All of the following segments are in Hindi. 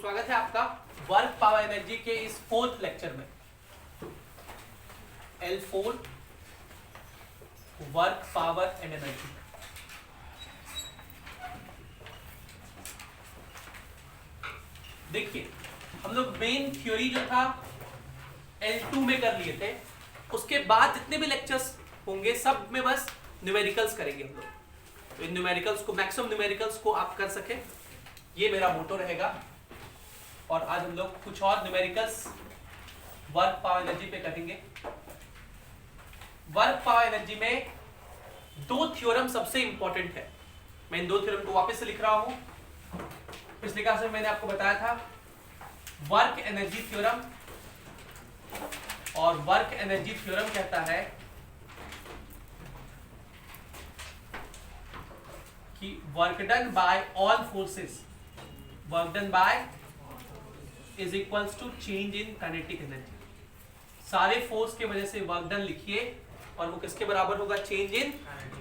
स्वागत है आपका वर्क पावर एनर्जी के इस 4th लेक्चर में। L4 work power and energy. देखिए हम लोग मेन थ्योरी जो था L2 में कर लिए थे, उसके बाद जितने भी लेक्चर्स होंगे सब में बस न्यूमेरिकल्स करेंगे हम लोग। तो इन न्यूमेरिकल्स को, मैक्सिमम न्यूमेरिकल्स को आप कर सके, ये मेरा मोटो रहेगा। और आज हम लोग कुछ और न्यूमेरिकल्स वर्क पावर एनर्जी पे करेंगे। वर्क पावर एनर्जी में दो थ्योरम सबसे इंपॉर्टेंट है। मैं इन दो थ्योरम को वापस से लिख रहा हूं। पिछले क्लास में मैंने आपको बताया था वर्क एनर्जी थ्योरम, और वर्क एनर्जी थ्योरम कहता है कि work done by all forces, work done by is equals to change in kinetic energy. सारे फोर्स के वजह से वर्क डन लिखिए और वो किसके बराबर होगा? चेंज इन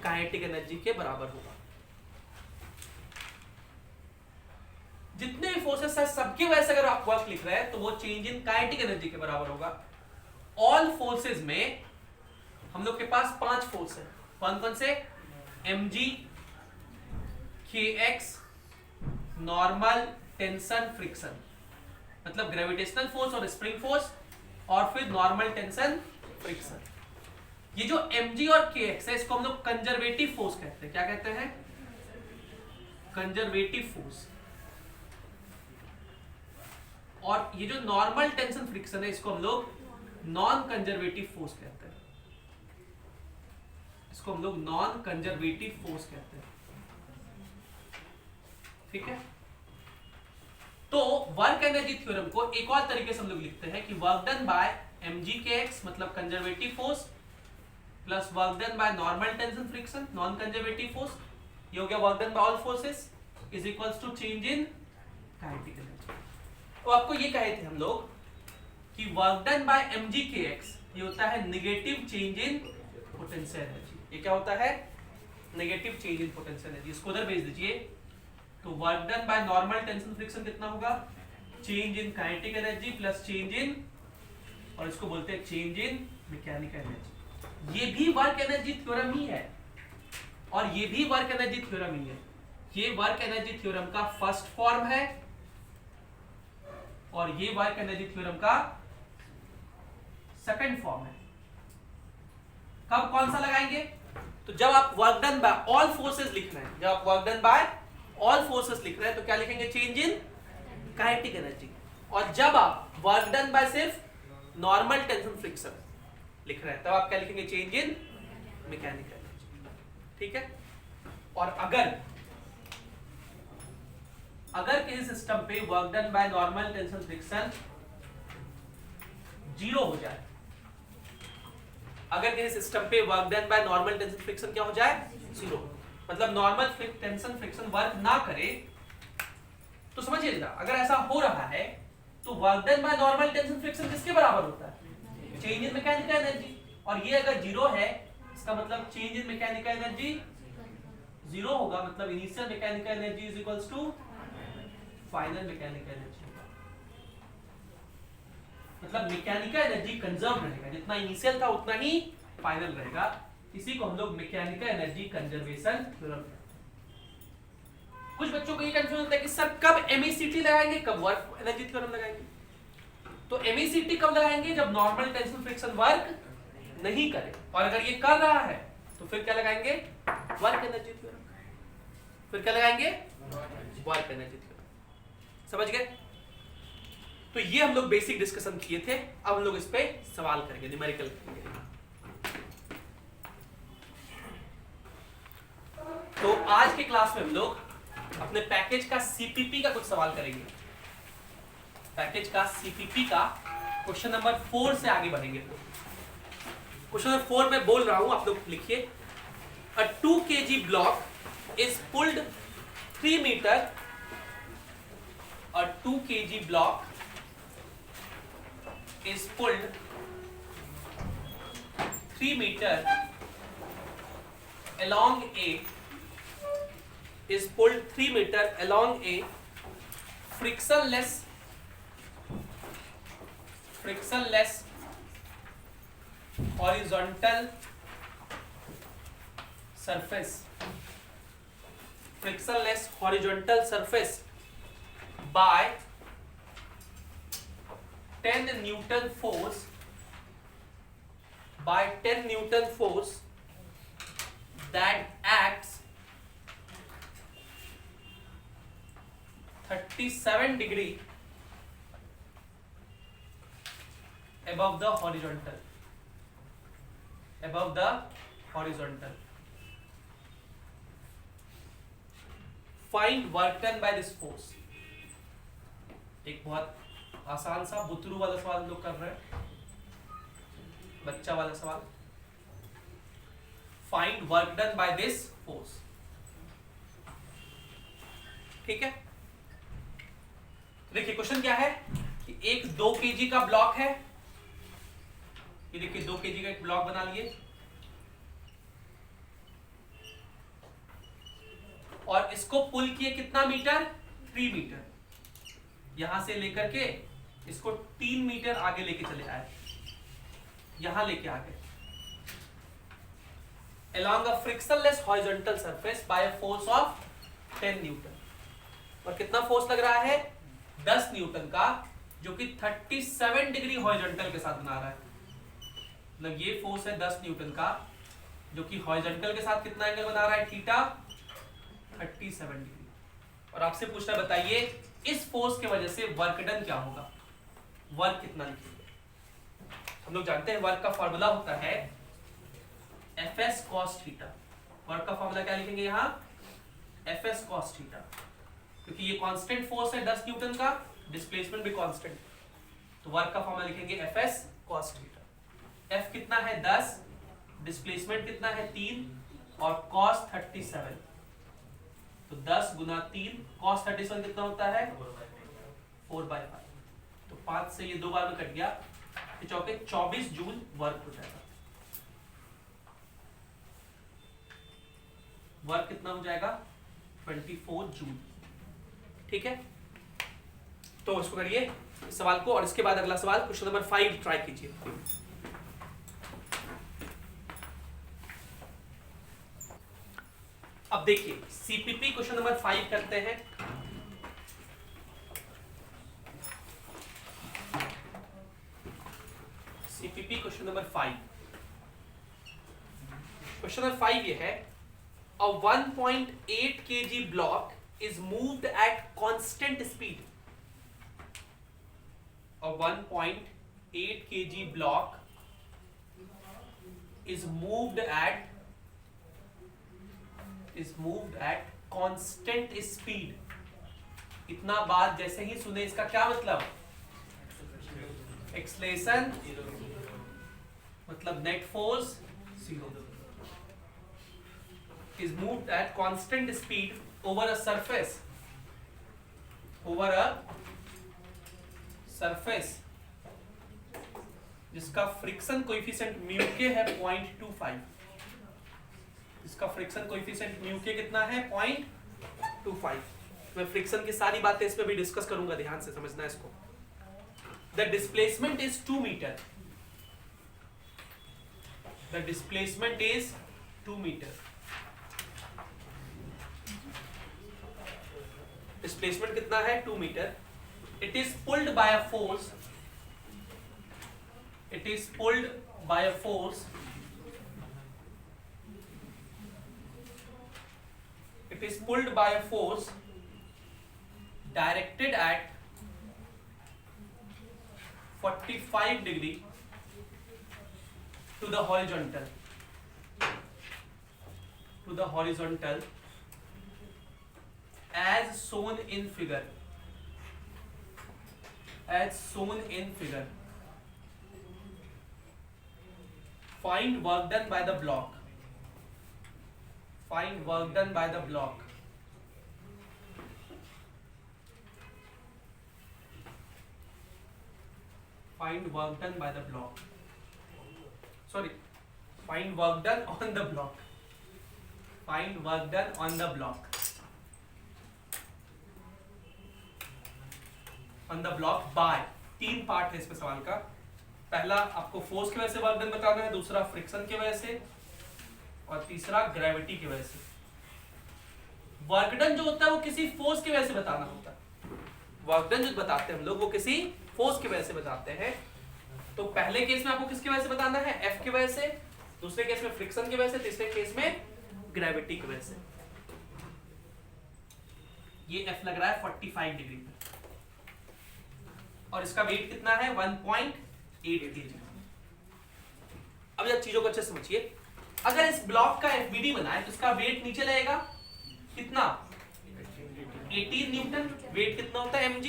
काइनेटिक एनर्जी के बराबर होगा। जितने भी फोर्सेस है सबके वजह से अगर आप वर्क लिख रहे हैं तो वो चेंज इन काइनेटिक एनर्जी के बराबर होगा। ऑल फोर्सेस में हम लोग के पास 5 फोर्स है। कौन कौन से? mg, kx, normal, tension, friction, मतलब ग्रेविटेशनल फोर्स और स्प्रिंग फोर्स, और फिर नॉर्मल, टेंशन, फ्रिक्शन। ये जो mg और kx है इसको हम लोग कंजर्वेटिव फोर्स कहते हैं। क्या कहते हैं? Conservative force. और ये जो नॉर्मल, टेंशन, फ्रिक्शन है इसको हम लोग नॉन कंजर्वेटिव फोर्स कहते हैं। इसको हम लोग नॉन कंजर्वेटिव फोर्स कहते हैं। ठीक है। तो वर्क एनर्जी थ्योरम को एक और तरीके से हम लोग लिखते हैं कि work done by mg kx मतलब conservative force plus work done by normal tension friction non conservative force, ये हो गया work done by all forces is equals to change in kinetic energy. तो आपको ये कहे थे हम लोग कि work done by mg kx ये होता है negative change in potential energy. ये क्या होता है? Negative change in potential energy. इसको उधर भेज दीजिए। तो work done by normal tension friction कितना होगा? Change in kinetic energy plus change in, और इसको बोलते हैं चेंज इन मैकेनिकल एनर्जी। ये भी वर्क एनर्जी थ्योरम ही है और ये भी वर्क एनर्जी थ्योरम ही है। ये वर्क एनर्जी थ्योरम का फर्स्ट फॉर्म है और ये वर्क एनर्जी थ्योरम का सेकंड फॉर्म है। कब कौन सा लगाएंगे? तो जब आप work done by all forces लिख रहे हैं, जब आप work done by all forces लिख रहे हैं तो क्या लिखेंगे? Change in kinetic energy. और जब आप वर्क डन बाय सिर्फ नॉर्मल टेंशन फ्रिक्शन लिख रहे हैं तब आप क्या लिखेंगे? Change in mechanical energy. ठीक है। और अगर किसी सिस्टम पे work done by normal tension friction 0 हो जाए, अगर किसी सिस्टम पे work done by normal tension friction क्या हो जाए? 0, मतलब नॉर्मल टेंशन फ्रिक्शन वर्क ना करे, तो समझिएगा अगर ऐसा हो रहा है तो work done by normal tension friction किसके बराबर होता है? Change in mechanical energy. और ये अगर 0 है इसका मतलब चेंज इन मैकेनिकल एनर्जी 0 होगा, मतलब initial mechanical energy is equals to final mechanical energy होगा। मतलब मैकेनिकल एनर्जी कंजर्व रहेगा, जितना इनिशियल था उतना ही फाइनल रहेगा। इसी को हम लोग मैकेनिकल एनर्जी कंजर्वेशन थ्योरम। कुछ बच्चों को ये कंफ्यूजन होता है कि सर कब MECT लगाएंगे, कब वर्क एनर्जी थ्योरम लगाएंगे। तो MECT कब लगाएंगे? जब नॉर्मल टेंशन फ्रिक्शन वर्क नहीं करे, और अगर ये कर रहा है तो फिर क्या लगाएंगे? Work energy theorem. फिर क्या लगाएंगे? Work energy theorem. समझ गए? तो ये हम लोग बेसिक डिस्कशन किए थे। अब हम लोग इस पे सवाल करेंगे, न्यूमेरिकल करेंगे। तो आज के क्लास में हम लोग अपने पैकेज का CPP का कुछ सवाल करेंगे। पैकेज का CPP का क्वेश्चन नंबर 4 से आगे बढ़ेंगे। क्वेश्चन नंबर 4 में बोल रहा हूं, आप लोग लिखिए। A 2 kg block is pulled 3 meter. A 2 kg block is pulled 3 meter along a is pulled 3 meter along a frictionless frictionless horizontal surface, frictionless horizontal surface by 10 Newton force, by 10 Newton force that acts 37 degree above the horizontal, above the horizontal. Find work done by this force. एक बहुत आसान सा बुतरू वाला सवाल लोग कर रहे हैं, बच्चा वाला सवाल. Find work done by this force. ठीक है. देखिए क्वेश्चन क्या है कि एक 2 kg का ब्लॉक है. ये देखिए 2 kg का एक ब्लॉक बना लिए और इसको पुल किए कितना मीटर, 3 मीटर. यहां से लेकर के इसको 3 मीटर आगे लेके चले आए, यहां लेके आ गए. along a frictionless horizontal surface by a force of 10 Newton. और कितना फोर्स लग रहा है, 10 न्यूटन का, जो कि 37 डिग्री हॉरिजॉन्टल के साथ बना रहा है. मतलब ये फोर्स है 10 न्यूटन का, जो कि हॉरिजॉन्टल के साथ कितना एंगल बना रहा है, थीटा 37 डिग्री. और आपसे पूछना, बताइए इस फोर्स की वजह से वर्क डन क्या होगा, वर्क कितना लिखेंगे. हम लोग जानते हैं वर्क का फॉर्मूला होता है Fs cos थीटा. वर्क का फॉर्मूला क्या लिखेंगे यहाँ, Fs cos थीटा, क्योंकि ये कांस्टेंट फोर्स है 10 न्यूटन का, डिस्प्लेसमेंट भी कांस्टेंट, तो वर्क का फॉर्मूला लिखेंगे Fs cos थीटा. F कितना है 10, डिस्प्लेसमेंट कितना है 3 और cos 37, तो 10 गुना 3, cos 37 कितना होता है 4/5. तो 5 से ये 2 बार में कट गया, तो चौके 24 जूल वर्क हो जाएगा. वर्क कितना हो जाएगा 24 जूल. ठीक है, तो इसको करिए इस सवाल को, और इसके बाद अगला सवाल क्वेश्चन नंबर 5 ट्राई कीजिए. अब देखिए सीपीपी क्वेश्चन नंबर 5 करते हैं. CPP question number 5. Question number 5 ये है, a 1.8 kg block is moved at constant speed. A 1.8 kg block is moved at constant speed. इतना बात जैसे ही सुने इसका क्या मतलब, एक्सलेशन मतलब net force 0. is moved at constant speed over a surface जिसका फ्रिक्शन कोएफिशिएंट म्यू के है 0.25. इसका फ्रिक्शन कोएफिशिएंट म्यू के कितना है 0.25. मैं फ्रिक्शन की सारी बातें इसमें भी डिस्कस करूंगा, ध्यान से समझना इसको. The displacement is 2 metre. The displacement is 2 metre. Displacement कितना है 2 metre. It is pulled by a force, it is pulled by a force directed at 45 degree to the horizontal as shown in figure. Find work done by the block. Find work done by the block. Find work done by the block. Sorry. Find work done on the block. Find work done on the block. On the block by. तीन पार्ट है इसमें सवाल का। पहला आपको फोर्स की वजह से वर्क डन बताना है, दूसरा फ्रिक्शन की वजह से, और तीसरा ग्रेविटी की वजह से। वर्क डन जो होता है वो किसी फोर्स की वजह से बताना होता है। वर्क डन जो बताते हैं हम लोग वो किसी फोर्स की वजह से बताते हैं। तो पहले केस में आपको किसकी वजह से बताना है, एफ की वजह से, दूसरे केस में फ्रिक्शन की वजह से, तीसरे केस में ग्रेविटी की वजह से। ये एफ लग रहा है 45 डिग्री पे और इसका वेट कितना है 1.8 kg। अब जब चीजों को अच्छे समझिए, अगर इस ब्लॉक का एफबीडी बनाए तो इसका वेट नीचे लगेगा कितना 18 न्यूटन। वेट कितना होता है mg,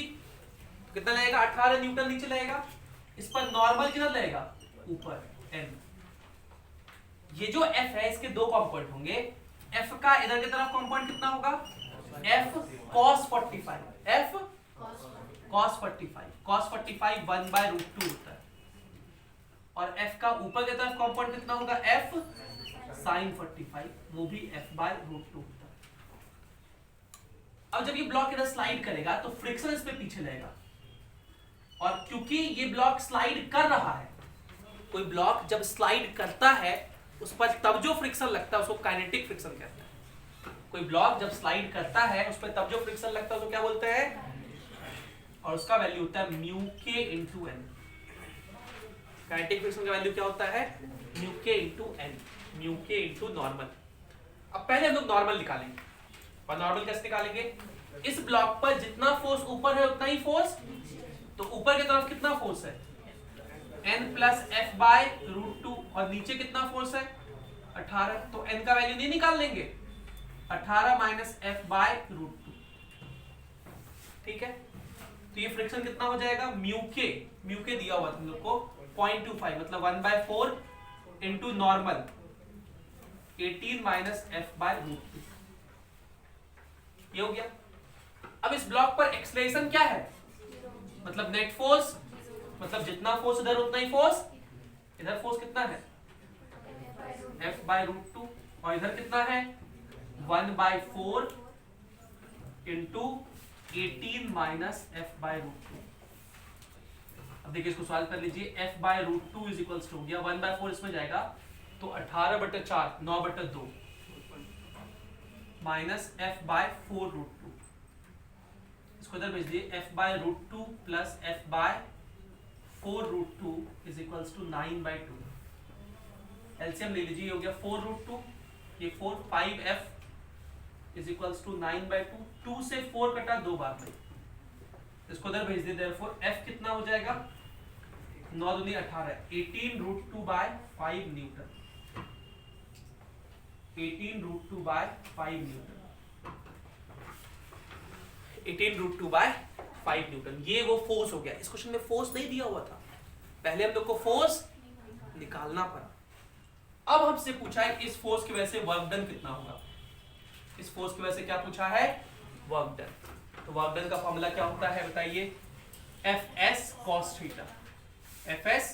तो कितना लगेगा 18 न्यूटन नीचे लगेगा। इस पर नॉर्मल कितना लगेगा ऊपर n। ये जो f है इसके दो कंपोनेंट होंगे। f का इधर की तरफ कंपोनेंट कितना होगा f cos 45, f cos 45, cos 45 1/√2 होता है। और f का ऊपर की तरफ कंपोनेंट कितना होगा f sin 45, वो भी f/√2 होता है। अब जब ये ब्लॉक इधर स्लाइड करेगा तो फ्रिक्शन इस पे पीछे लगेगा, और क्योंकि ये ब्लॉक स्लाइड कर रहा है, कोई ब्लॉक जब स्लाइड करता है उस पर तब जो फ्रिक्शन लगता है उसको काइनेटिक फ्रिक्शन कहते हैं। कोई ब्लॉक जब स्लाइड करता है उस पर तब जो फ्रिक्शन लगता है उसको क्या बोलते हैं, और उसका वैल्यू होता है म्यू के इंटू एन। काइनेटिक फ्रिक्शन का वैल्यू क्या होता है म्यू के इंटू एन, म्यू के इंटू नॉर्मल। अब पहले हम लोग नॉर्मल निकालेंगे, और नॉर्मल कैसे निकालेंगे, इस ब्लॉक पर जितना फोर्स ऊपर है उतना ही फोर्स, तो ऊपर की तरफ कितना फोर्स है n प्लस f/√2, और नीचे कितना फोर्स है 18, तो n का वैल्यू नहीं निकाल लेंगे, 18 माइनस f/√2। ठीक है, तो ये फ्रिक्शन कितना हो जाएगा म्यू के दिया हुआ तुम लोग को 0.25, मतलब 1/4 इंटू नॉर्मल 18 माइनस f/√2। ये हो गया। अब इस ब्लॉक पर एक्सेलरेशन क्या है, मतलब नेट फोर्स, मतलब जितना फोर्स इधर उतना ही फोर्स इधर। फोर्स कितना है f/√2, और इधर कितना है 1/4 इंटू 18 माइनस f/√2। अब देखिए इसको सॉल्व कर लीजिए, f/√2 इज इक्वल्स टू हो गया 1/4 इसमें जाएगा तो 18/4 9/2 माइनस f/4√2। इसको इधर भेज दिए, f/√2 plus f/4√2 is equals to 9/2। LCM ले लीजिए, हो गया 4√2, ये 4 5f इज इक्वल्स टू 9/2। 2 से 4 कटा 2 बार में, इसको इधर भेज दिए, देयरफॉर f कितना हो जाएगा 9 दूनी 18, 18√2/5 न्यूटन, 18√2/5 न्यूटन, 18√2/5 न्यूटन। ये वो फोर्स हो गया। इस क्वेश्चन में फोर्स नहीं दिया हुआ था, पहले हम लोग को फोर्स निकालना पड़ा। अब हमसे पूछा है इस फोर्स की वजह से वर्क डन कितना होगा। इस फोर्स की वजह से क्या पूछा है वर्क डन। तो वर्क डन का फॉर्मूला क्या होता है बताइए, Fs cos theta, Fs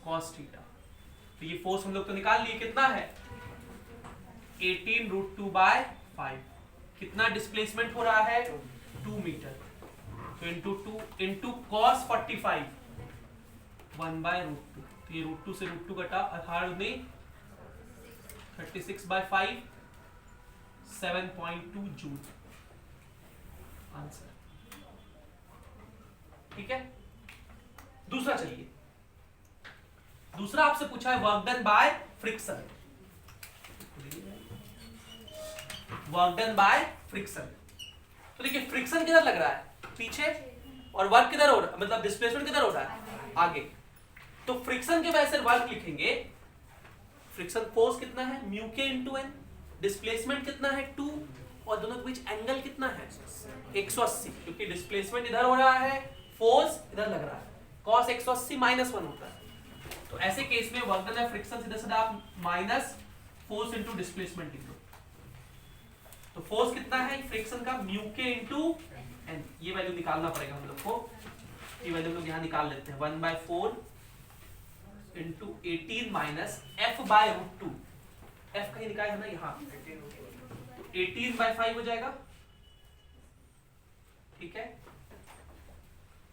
cos theta. तो ये फोर्स हम लोग तो निकाल लिए, कितना है 18√2/5। कितना डिस्प्लेसमेंट हो रहा है 2 मीटर, तो इंटू 2 इंटू cos 45 1/√2। तो ये √2 से √2 कटा, 18 में 36/5 7.2 जूल आंसर। ठीक है, दूसरा चलिए, दूसरा आपसे पूछा है work done by friction. Work done by friction, तो देखिए फ्रिक्शन किधर लग रहा है पीछे, और वर्क किधर हो रहा है, मतलब डिस्प्लेसमेंट किधर हो रहा है आगे। तो फ्रिक्शन के वजह से वर्क लिखेंगे, फ्रिक्शन फोर्स कितना है म्यू के इंटू एन, डिस्प्लेसमेंट कितना है 2, और दोनों के बीच एंगल कितना है 180, क्योंकि डिस्प्लेसमेंट इधर हो रहा है फोर्स इधर लग रहा है, cos 180 -1 होता है। तो ऐसे केस में वर्क डन है फ्रिक्शन सीधा सीधा आप माइनस फोर्स इंटू डिस्प्लेसमेंट लिख दो। तो फोर्स कितना है फ्रिक्शन का म्यू के इंटू एन, ये वैल्यू निकालना पड़ेगा हम लोग को। ये वैल्यू लोग यहाँ निकाल लेते हैं, 1/4 इंटू 18 माइनस f/√2। f कहीं निकाले है ना यहाँ, तो 18/5 हो जाएगा। ठीक है,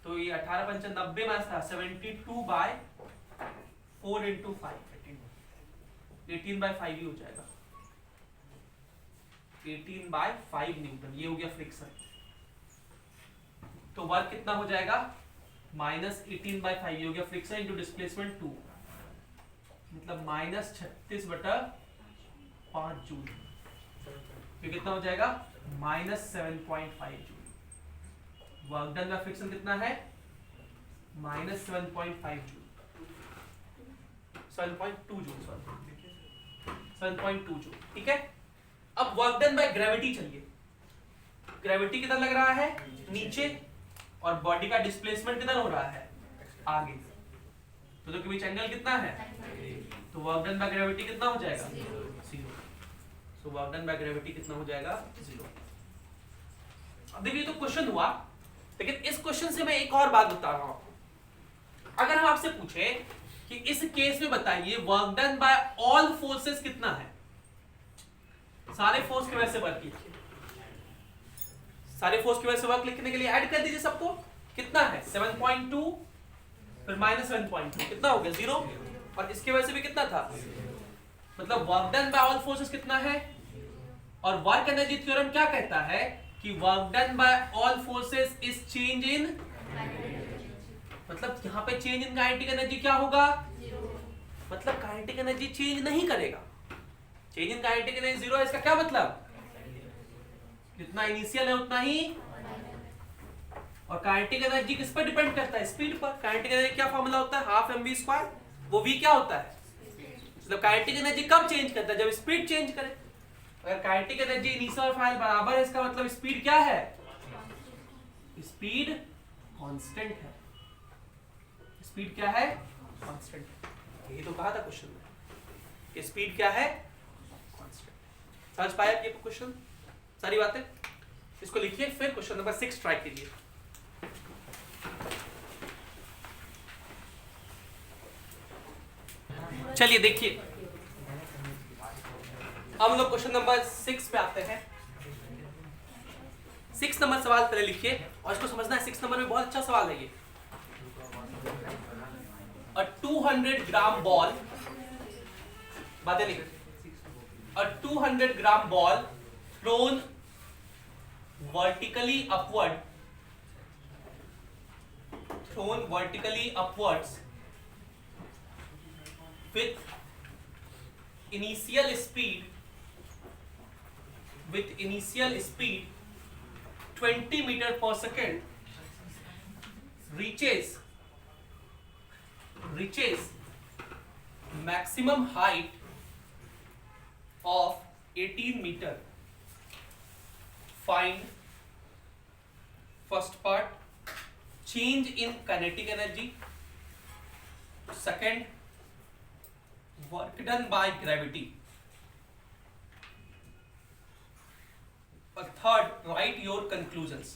तो ये 18 पंचा 90 में था 72/4 × 5 18/5 ही हो जाएगा 18/5 न्यूटन। ये हो गया फ्रिक्शन। तो वर्क कितना हो जाएगा -18/5 हो गया फ्रिक्शन इंटू डिस्प्लेसमेंट 2 मतलब -36/5 जूल। तो कितना हो जाएगा -7.5 joule. Work done by friction कितना है -7.5 जूल 7.2 जूल सॉरी 7.2 जूल। ठीक है। अब वर्क डन बाय ग्रेविटी चलिए। ग्रेविटी किधर लग रहा है नीचे और बॉडी का डिस्प्लेसमेंट किधर हो रहा है आगे। तो दोनों के बीच एंगल कितना है तो वर्क डन बाय ग्रेविटी कितना हो जाएगा 0। So work done by gravity कितना हो जाएगा 0। अब देखिए तो क्वेश्चन हुआ लेकिन इस क्वेश्चन से मैं एक और बात बता रहा हूं आपको। अगर हम आपसे पूछे कि इस केस में बताइए work done by all forces कितना है, सारे फोर्स की वजह से वर्क लिखिए, सारे फोर्स की वजह से वर्क लिखने के लिए ऐड कर दीजिए सबको। कितना है 7.2 फिर -7.2 कितना हो गया 0 और इसकी वजह से भी कितना था मतलब work done by all forces कितना है। और वर्क एनर्जी थ्योरम क्या कहता है कि work done by all forces is change in मतलब यहां पे चेंज इन काइनेटिक एनर्जी क्या होगा मतलब काइनेटिक एनर्जी चेंज नहीं करेगा। चेंज इन काइनेटिक एनर्जी 0 है इसका क्या मतलब जितना इनिशियल है उतना ही। और काइनेटिक एनर्जी किस पर डिपेंड करता है स्पीड पर। काइनेटिक एनर्जी क्या फॉर्मूला होता है 12mv²। वो v क्या होता है मतलब काइनेटिक एनर्जी कब चेंज करता है जब स्पीड चेंज करे। अगर काइनेटिक एनर्जी इनिशियल और फाइनल बराबर है इसका मतलब स्पीड क्या है स्पीड कांस्टेंट है। स्पीड क्या है कांस्टेंट। यही तो कहा था क्वेश्चन में कि स्पीड क्या है कांस्टेंट। समझ पाया ये क्वेश्चन सारी बातें। इसको लिखिए फिर क्वेश्चन नंबर 6 ट्राई कीजिए। चलिए देखिए अब हम लोग क्वेश्चन नंबर 6 पे आते हैं। 6 नंबर सवाल पहले लिखिए और इसको समझना है 6 नंबर में बहुत अच्छा सवाल है ये। A 200 ग्राम बॉल बातें लिख A 200 gram ball thrown vertically upwards with initial speed 20 meter per second reaches maximum height of 18 meter. Find first part change in kinetic energy, second work done by gravity, और third write your conclusions।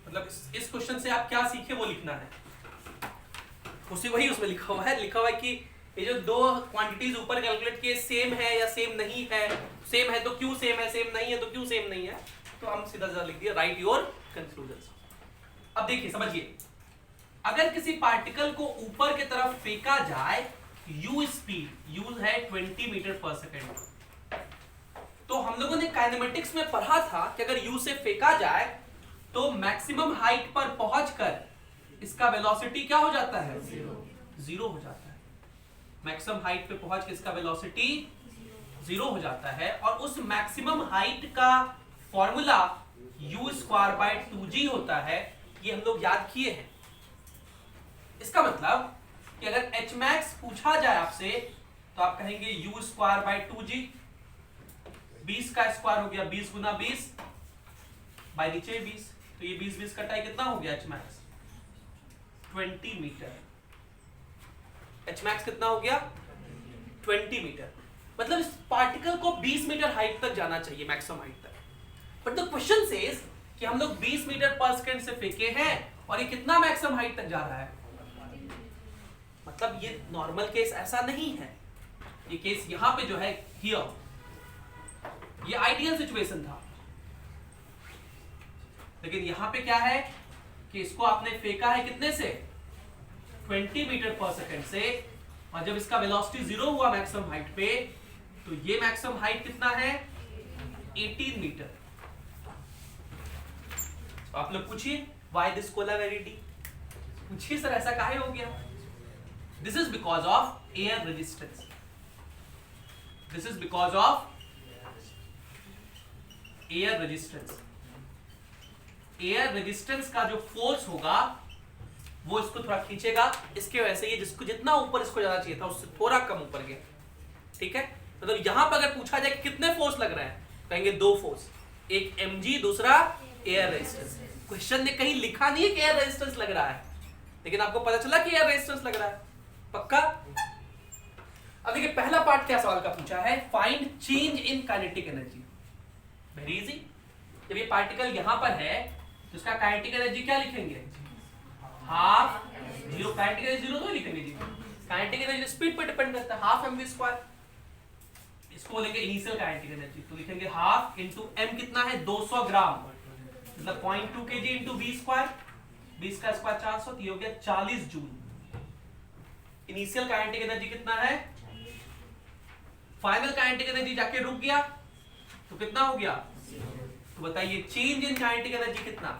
मतलब इस क्वेश्चन से आप क्या सीखे वो लिखना है। वही उसमें लिखा हुआ है कि ये जो दो क्वांटिटीज ऊपर कैलकुलेट किए सेम है या सेम नहीं है। सेम है तो क्यों सेम है, सेम नहीं है तो क्यों सेम नहीं है। तो हम सीधा सीधा लिख दिया राइट योर कंक्लूजन्स। अब देखिए समझिए अगर किसी पार्टिकल को ऊपर की तरफ फेंका जाए u स्पीड u है 20 मीटर पर सेकेंड। तो हम लोगों ने काइनेमेटिक्स में पढ़ा था कि अगर u से फेंका जाए तो मैक्सिमम हाइट पर पहुंचकर इसका वेलोसिटी क्या हो जाता है जीरो हो जाता है। मैक्सिमम हाइट पे पहुंच के इसका वेलोसिटी 0 हो जाता है और उस मैक्सिमम हाइट का फॉर्मूला u²/2g होता है। ये हम लोग याद किए हैं। इसका मतलब कि अगर hmax पूछा जाए आपसे तो आप कहेंगे u²/2g। 20 का स्क्वायर हो गया 20 गुना 20 बाय नीचे 20 तो ये 20 कटाई कितना हो गया hmax 20 मीटर। hmax कितना हो गया 20 मीटर। मतलब इस पार्टिकल को 20 मीटर हाइट तक जाना चाहिए मैक्सिमम हाइट तक। बट द क्वेश्चन सेज कि हम लोग 20 मीटर पर सेकंड से फेंके हैं और ये कितना मैक्सिमम हाइट तक जा रहा है। मतलब ये नॉर्मल केस ऐसा नहीं है। ये केस यहां पे जो है हियर ये आइडियल सिचुएशन था। लेकिन यहां पे क्या है कि इसको आपने फेंका है कितने से, 20 मीटर पर सेकंड से, और जब इसका वेलोसिटी 0 हुआ मैक्सिमम हाइट पे, तो ये मैक्सिमम हाइट कितना है, 18 मीटर। तो आप लोग पूछिए व्हाई दिस कोलावेरिटी, पूछिए सर ऐसा काहे हो गया। This is because of air resistance, this is because of air resistance. Air resistance का जो फोर्स होगा वो इसको थोड़ा खींचेगा, इसके वजह से ये जिसको जितना ऊपर इसको जाना चाहिए था उससे थोड़ा कम ऊपर गया। ठीक है, मतलब यहां पर अगर पूछा जाए कितने फोर्स लग रहे हैं, कहेंगे 2 फोर्स, एक mg, दूसरा एयर रेजिस्टेंस। क्वेश्चन ने कहीं लिखा नहीं है कि एयर रेजिस्टेंस लग रहा है, लेकिन आपको पता चला कि एयर रेजिस्टेंस लग रहा है, पक्का। अब देखिए पहला पार्ट क्या सवाल का पूछा है, find change in kinetic energy. Very easy, जब ये पार्टिकल यहां पर है तो इसका काइनेटिक एनर्जी क्या लिखेंगे, हाफ, जीरो, काइनेटिक एनर्जी 0 तो लिखेंगे जी, काइनेटिक एनर्जी स्पीड पर डिपेंड करता है, हाफ mv²। इसको बोलेंगे इनिशियल काइनेटिक एनर्जी, तो लिखेंगे हाफ इंटू m कितना है 200 ग्राम, मतलब 0.2 kg इंटू v², v का स्क्वायर 400, तो ये हो गया 40 जूल। इनिशियल काइनेटिक एनर्जी कितना है, फाइनल काइनेटिक एनर्जी जाके रुक गया तो कितना हो गया, तो बताइए चेंज इन काइनेटिक एनर्जी कितना,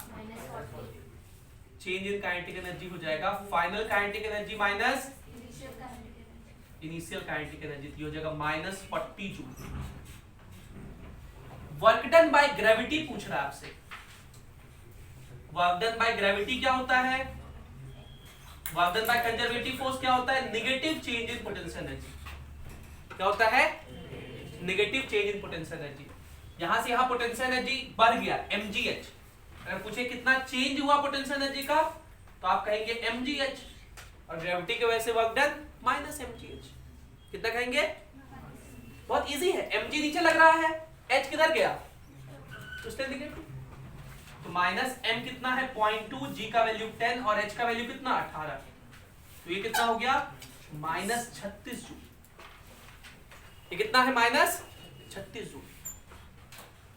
चेंज इन काइनेटिक एनर्जी हो जाएगा final kinetic energy minus initial kinetic energy, हो जाएगा -40 joule. Work done by gravity पूछ रहा है आपसे, वर्क डन बाय ग्रेविटी क्या होता है, work done by conservative force क्या होता है, negative change in potential energy. क्या होता है, negative change in potential energy. यहां से यहां पोटेंशियल एनर्जी बढ़ गया mgh, अगर पूछे कितना चेंज हुआ पोटेंशियल एनर्जी का, तो आप कहेंगे mgh, और ग्रेविटी की वजह से वर्क डन -mgh, कितना कहेंगे, बहुत इजी है, mg नीचे लग रहा है, h किधर गया, तो उसने नेगेटिव, तो -m कितना है 0.2, g का वैल्यू 10 और h का वैल्यू कितना 18, तो ये कितना हो गया -36 जूल। ये कितना है -36 जूल।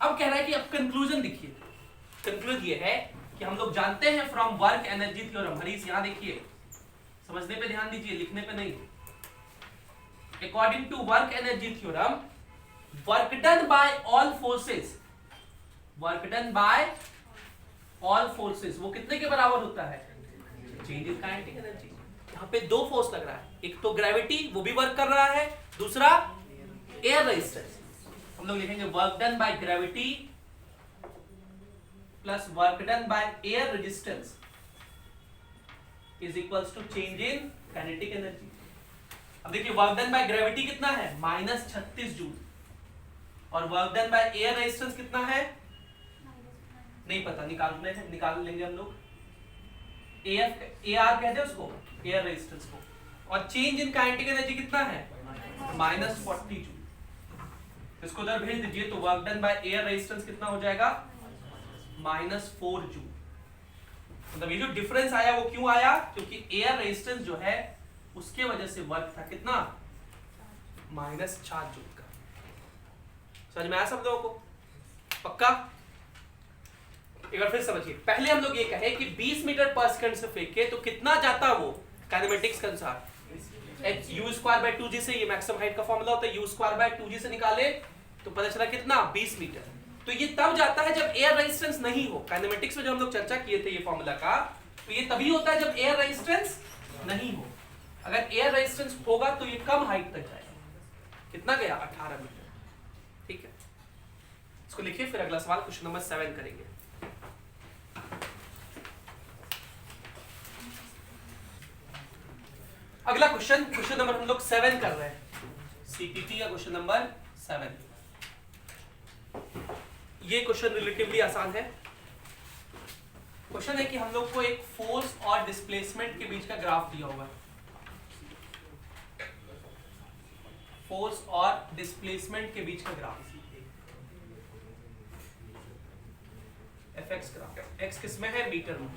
अब कह रहा है कि अब कंक्लूजन देखिए, कंक्लूजन ये है कि हम लोग जानते हैं from work energy theorem, Harish यहां देखिए, समझने पे ध्यान दीजिए, लिखने पे नहीं। According to work energy theorem, work done by all forces, work done by all forces वो कितने के बराबर होता है, चेंज इन काइनेटिक एनर्जी। यहां पे 2 फोर्स लग रहा है, एक तो ग्रेविटी वो भी वर्क कर रहा है, दूसरा एयर रेजिस्टेंस। हम लोग लिखेंगे work done by gravity plus work done by air resistance is equals to change in kinetic energy. अब देखिए वर्क डन बाय ग्रेविटी कितना है -36 जूल, और work done by air resistance कितना है नहीं पता, निकाल लेंगे हम लोग, AR कहते हैं उसको, एयर रेजिस्टेंस को, और चेंज इन काइनेटिक एनर्जी कितना है -40 जूल। इसको उधर भेज दीजिए, तो work done by air resistance कितना हो जाएगा -4 जूल। मतलब ये जो डिफरेंस आया वो क्यों आया, क्योंकि एयर रेजिस्टेंस जो है उसके वजह से वर्क था कितना -4 जूल का। समझ में आया सब लोगों को, पक्का। एक बार फिर समझिए, पहले हम लोग ये कहे कि 20 मीटर पर सेकंड से फेंके तो कितना जाता वो काइनेमेटिक्स के अनुसार, u²/2g से, ये मैक्सिमम हाइट का फॉर्मूला होता है, u²/2g से निकाले तो पता चला कितना 20 मीटर। तो ये तब जाता है जब एयर रेजिस्टेंस नहीं हो, काइनेमेटिक्स में जो हम लोग चर्चा किए थे ये फॉर्मूला का, तो ये तभी होता है जब एयर रेजिस्टेंस नहीं हो। अगर एयर रेजिस्टेंस होगा तो ये कम हाइट तक जाएगा, कितना गया 18 मीटर। ठीक है, इसको लिखिए, फिर अगला सवाल क्वेश्चन नंबर 7 करेंगे। अगला क्वेश्चन नंबर हम लोग 7 कर रहे हैं, सीपीटी का क्वेश्चन नंबर 7। ये क्वेश्चन रिलेटिवली आसान है। क्वेश्चन है कि हम लोग को एक फोर्स और डिस्प्लेसमेंट के बीच का ग्राफ दिया हुआ है, फोर्स और डिस्प्लेसमेंट के बीच का ग्राफ, एफएक्स ग्राफ, एक्स किस में है, मीटर में,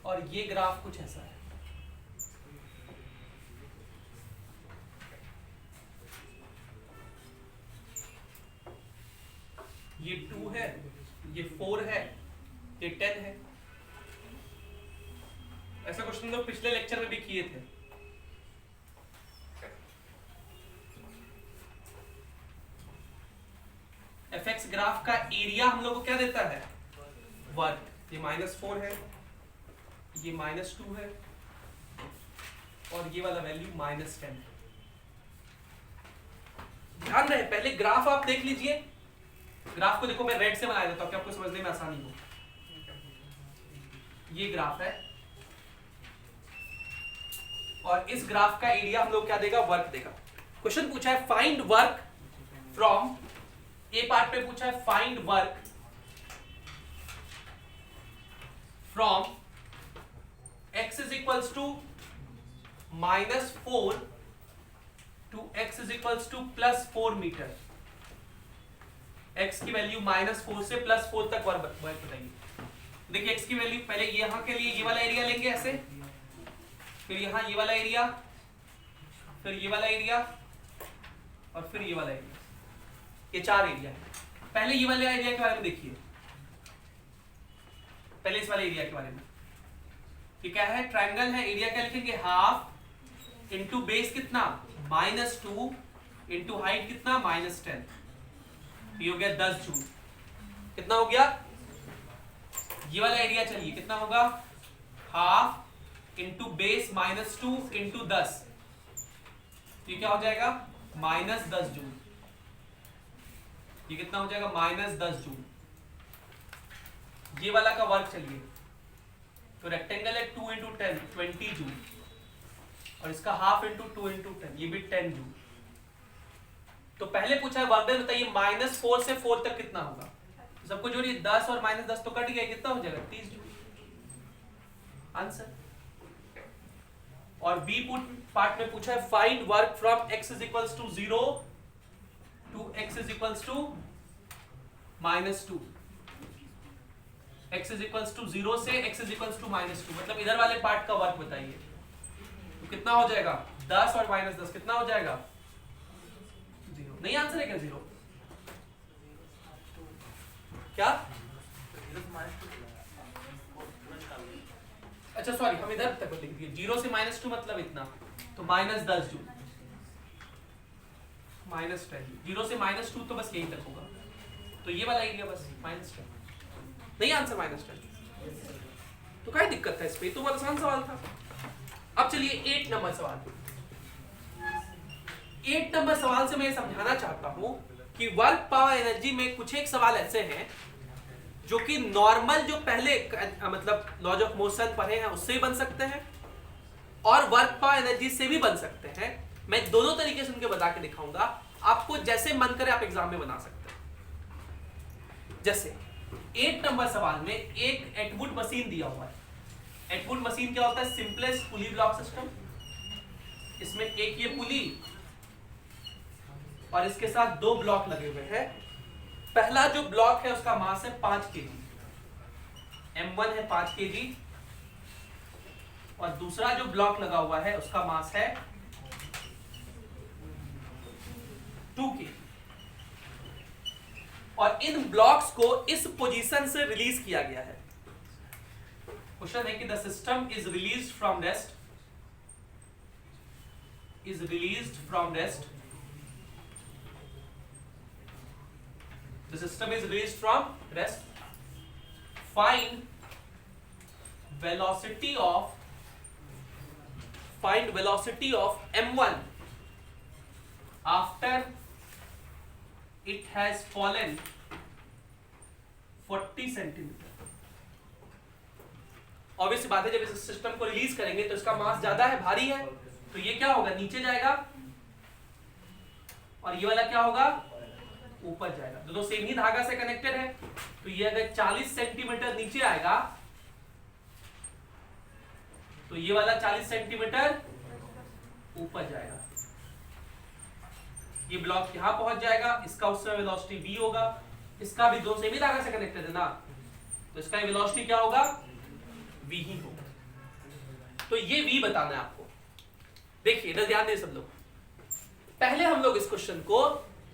और ये ग्राफ कुछ ऐसा है। ये 2 है, ये 4 है, ये 10 है। ऐसा क्वेश्चन लोग पिछले लेक्चर में भी किए थे। एफएक्स ग्राफ का एरिया हम लोग को क्या देता है? वर्ग। ये -4 है, ये -2 है, और ये वाला वैल्यू -10 है। ध्यान रहे, पहले ग्राफ आप देख लीजिए। ग्राफ को देखो, मैं रेड से बना देता हूं कि आपको समझने में आसानी हो। ये ग्राफ है, और इस ग्राफ का एरिया हम लोग क्या देगा? वर्क देगा। क्वेश्चन पूछा है find work from, A part पे पूछा है find work from x is equals to -4 to x is equals to +4 metre. x की वैल्यू -4 से +4 तक वर्क बताइए। देखिए x की वैल्यू, पहले यहां के लिए ये वाला एरिया लेंगे ऐसे, फिर यहां ये वाला एरिया, फिर ये वाला एरिया, और फिर ये वाला एरिया। ये 4 एरिया है। पहले ये वाले एरिया के बारे में देखिए, पहले इस वाले एरिया के बारे में। ये क्या है? ट्रायंगल है। एरिया क्या लिखेंगे? हाफ इंटू बेस कितना? -2 इंटू हाइट कितना? -10। ये हो गया 10 जूल। कितना हो गया? ये वाला एरिया चलिए कितना होगा? Half into base -2 into 10। ये क्या हो जाएगा? -10 जूल। ये कितना हो जाएगा? -10 जूल। ये वाला का वर्क चलिए, तो रेक्टेंगल है 2 इंटू 10 20 जूल, और इसका हाफ इंटू 2 इंटू 10 ये भी 10 जूल। तो पहले पूछा है वर्क डन, बताइए -4 से 4 तक कितना होगा? सबको जोड़िए, 10 और -10 तो कट गया, कितना हो जाएगा? 30 जूल आंसर। और बी पार्ट में पूछा है find work from x is equals to 0 to x is equals to -2। x is equals to 0 से x is equals to -2, मतलब इधर वाले पार्ट का वर्क बताइए। तो कितना हो जाएगा? 10 और -10 कितना हो जाएगा? 0। नहीं आंसर है क्या? 0 क्या? अच्छा सॉरी, हम इधर तक लिख दिए। 0 से -2 मतलब इतना, तो -10 जूल, -10। 0 से -2 तो बस यही तक होगा, तो ये वाला एरिया बस -10। नहीं आंसर -10, तो क्या दिक्कत है इस पे? तो आसान सवाल था। अब चलिए 8 नंबर सवाल। 8 नंबर सवाल से मैं ये समझाना चाहता हूं कि वर्क पावर एनर्जी में कुछ एक सवाल ऐसे हैं जो कि नॉर्मल, जो पहले मतलब लॉज ऑफ मोशन पढ़े हैं उससे भी बन सकते हैं, और वर्क पावर एनर्जी से भी बन सकते हैं। मैं दोनों तरीके से उनके बता के दिखाऊंगा, आपको जैसे मन करे आप एग्जाम में बना सकते हैं। जैसे 8 नंबर सवाल में एक एटवुड मशीन दिया हुआ है। एटवुड मशीन क्या होता है? सिंपलेस्ट पुली ब्लॉक सिस्टम। इसमें एक ये पुली और इसके साथ 2 ब्लॉक लगे हुए हैं। पहला जो ब्लॉक है उसका मास है 5 केजी, M1 है 5 केजी, और दूसरा जो ब्लॉक लगा हुआ है उसका मास है 2 केजी। और इन ब्लॉक्स को इस पोजीशन से रिलीज किया गया है। क्वेश्चन है कि the system is released from rest, is released from rest, the system is released from rest. Find velocity of m1 after it has fallen 40 centimetre. Obvious बात है, जब इस सिस्टम को रिलीज करेंगे तो इसका मास ज्यादा है, भारी है, तो ये क्या होगा? नीचे जाएगा, और ये वाला क्या होगा? ऊपर जाएगा। दोनों सेम ही धागा से कनेक्टेड है, तो ये अगर 40 सेंटीमीटर नीचे आएगा तो ये वाला 40 सेंटीमीटर ऊपर जाएगा। ये ब्लॉक यहां पहुंच जाएगा, इसका उस समय वेलोसिटी v होगा, इसका भी दो सेम ही धागा से कनेक्टेड है ना, तो इसका वेलोसिटी क्या होगा? v ही होगा। तो ये v बताना है आपको। देखिए इधर ध्यान दें सब लोग। पहले हम लोग इस क्वेश्चन को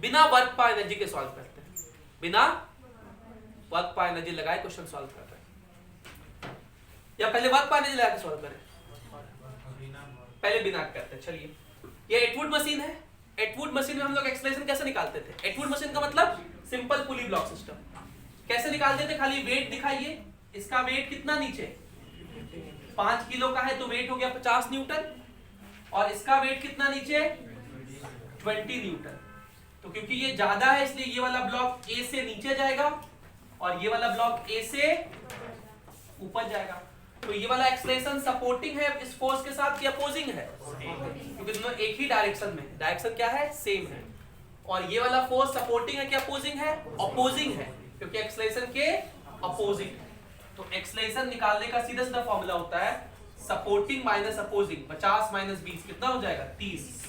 बिना वर्क पावर एनर्जी के सॉल्व करते हैं, बिना वर्क पर एनर्जी लगाए क्वेश्चन सॉल्व कर रहे हैं, या पहले वर्क पर एनर्जी लगा के सॉल्व करें? पहले बिना करते हैं। चलिए, ये एटवुड मशीन है। एटवुड मशीन में हम लोग एक्सप्रेशन कैसे निकालते थे? एटवुड मशीन का मतलब सिंपल पुली ब्लॉक सिस्टम। कैसे निकालते थे? खाली वेट दिखाइए, इसका वेट कितना नीचे 5 किलो का है तो वेट हो गया 50 न्यूटन, और इसका वेट कितना नीचे 20 न्यूटन। तो क्योंकि ये ज्यादा है इसलिए ये वाला ब्लॉक ए से नीचे जाएगा और ये वाला ब्लॉक ए से ऊपर जाएगा। तो ये वाला एक्सप्रेशन सपोर्टिंग है इस फोर्स के साथ कि अपोजिंग है? क्योंकि दोनों एक ही डायरेक्शन में, डायरेक्शन क्या है? सेम है। और ये वाला फोर्स सपोर्टिंग है कि अपोजिंग है? अपोजिंग है, क्योंकि एक्सलेशन के अपोजिंग है। तो एक्सलेशन निकालने का सीधा सीधा फॉर्मूला होता है सपोर्टिंग माइनस अपोजिंग। 50 माइनस 20 कितना हो जाएगा? 30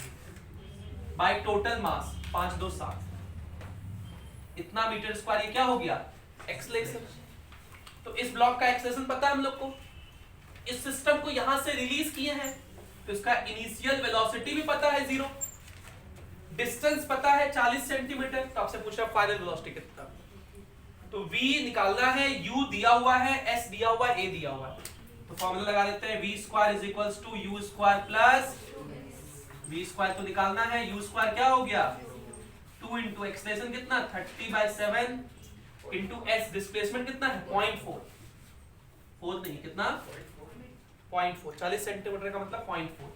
बाय टोटल मास 5 2 7 इतना मीटर स्क्वायर। ये क्या हो गया? एक्सलेशन। तो इस ब्लॉक का एक्सलेशन पता है हम लोग को। इस सिस्टम को यहां से रिलीज किए हैं तो इसका इनिशियल वेलोसिटी भी पता है 0, डिस्टेंस पता है 40 सेंटीमीटर। तो आपसे पूछा फाइनल वेलोसिटी कितना, तो v निकालना है, u दिया हुआ है, s दिया हुआ है, a दिया हुआ है। तो फॉर्मूला लगा देते हैं v square is equals to u square plus v square तो निकालना है, u स्क्वायर क्या हो गया 2 इंटू एक्सलेशन कितना 30/7 इंटू s डिस्प्लेसमेंट कितना है 0.4 4 नहीं कितना 0.4 40 सेंटीमीटर का मतलब 0.4।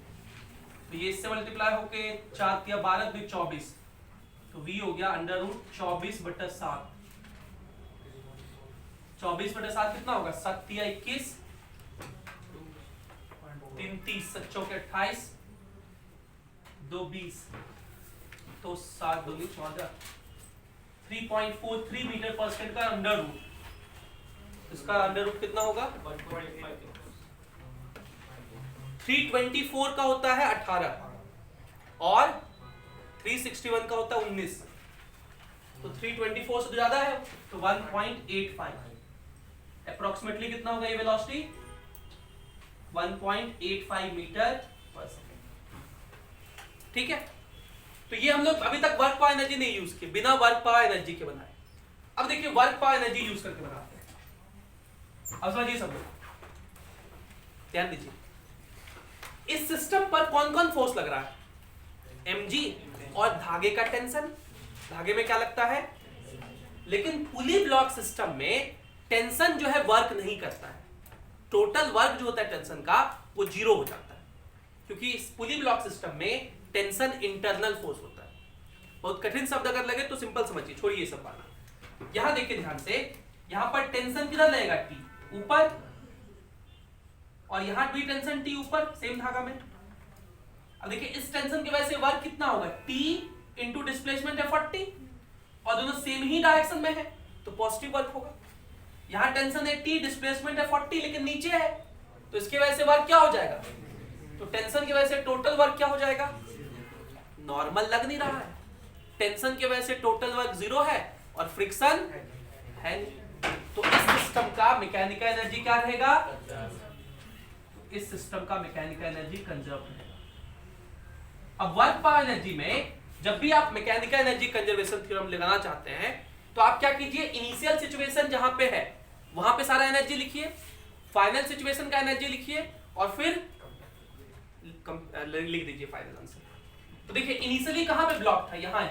तो ये इससे मल्टीप्लाई होके 4 या 12 भी 24, तो v हो गया √24/7। 24/7 कितना होगा 7 या 21 3 30 7 चौके 28 2 20 तो 7 2 14 3.43 मीटर पर सेकंड का अंडर रूट। इसका अंडर रूट कितना होगा 324 का होता है 18 और 361 का होता है 19। तो 324 से तो ज्यादा है तो 1.85 अप्रोक्सीमेटली कितना होगा ये वेलोसिटी 1.85 मीटर पर सेकंड। ठीक है, तो ये हम लोग अभी तक वर्क पावर एनर्जी नहीं यूज की, बिना वर्क पावर एनर्जी के बनाए। अब देखिए वर्क पावर एनर्जी यूज करके बनाते हैं। अब समझिए सब लोग, ध्यान दीजिए। इस सिस्टम पर कौन कौन फोर्स लग रहा है mg और धागे का टेंशन। धागे में क्या लगता है, लेकिन पुली ब्लॉक सिस्टम में टेंशन जो है वर्क नहीं करता है। टोटल वर्क जो होता है टेंशन का वो 0 हो जाता है, क्योंकि इस पुली ब्लॉक सिस्टम में टेंशन इंटरनल फोर्स होता है। बहुत कठिन शब्द अगर लगे तो सिंपल समझिए, छोड़िए ये सब बात। यहां देखिए ध्यान से, यहां पर टेंशन किधर लगेगा T ऊपर, और यहां भी टेंशन T ऊपर सेम धागा में। अब देखिए इस टेंशन की वजह से वर्क कितना होगा T इंटू डिस्प्लेसमेंट है 40, और दोनों सेम ही डायरेक्शन में है तो पॉजिटिव वर्क होगा। यहां टेंशन है T, डिस्प्लेसमेंट है 40 लेकिन नीचे है, तो इसकी वजह से वर्क क्या हो जाएगा, तो टेंशन की वजह से टोटल वर्क क्या हो जाएगा, नॉर्मल लग नहीं रहा है। टेंशन की वजह से टोटल वर्क 0 है और फ्रिक्शन है नहीं। तो इस सिस्टम का मैकेनिकल एनर्जी क्या रहेगा, इस सिस्टम का मैकेनिकल एनर्जी कंजर्व रहेगा। अब वर्क पावर एनर्जी में जब भी आप मैकेनिकल एनर्जी कंजर्वेशन थ्योरम लगाना चाहते हैं तो आप क्या कीजिए, इनिशियल सिचुएशन जहां पे है वहां पे सारा एनर्जी लिखिए, फाइनल सिचुएशन का एनर्जी लिखिए और फिर लिख दीजिए फाइनल आंसर। तो देखिए इनिशियली कहां पे ब्लॉक था, यहां।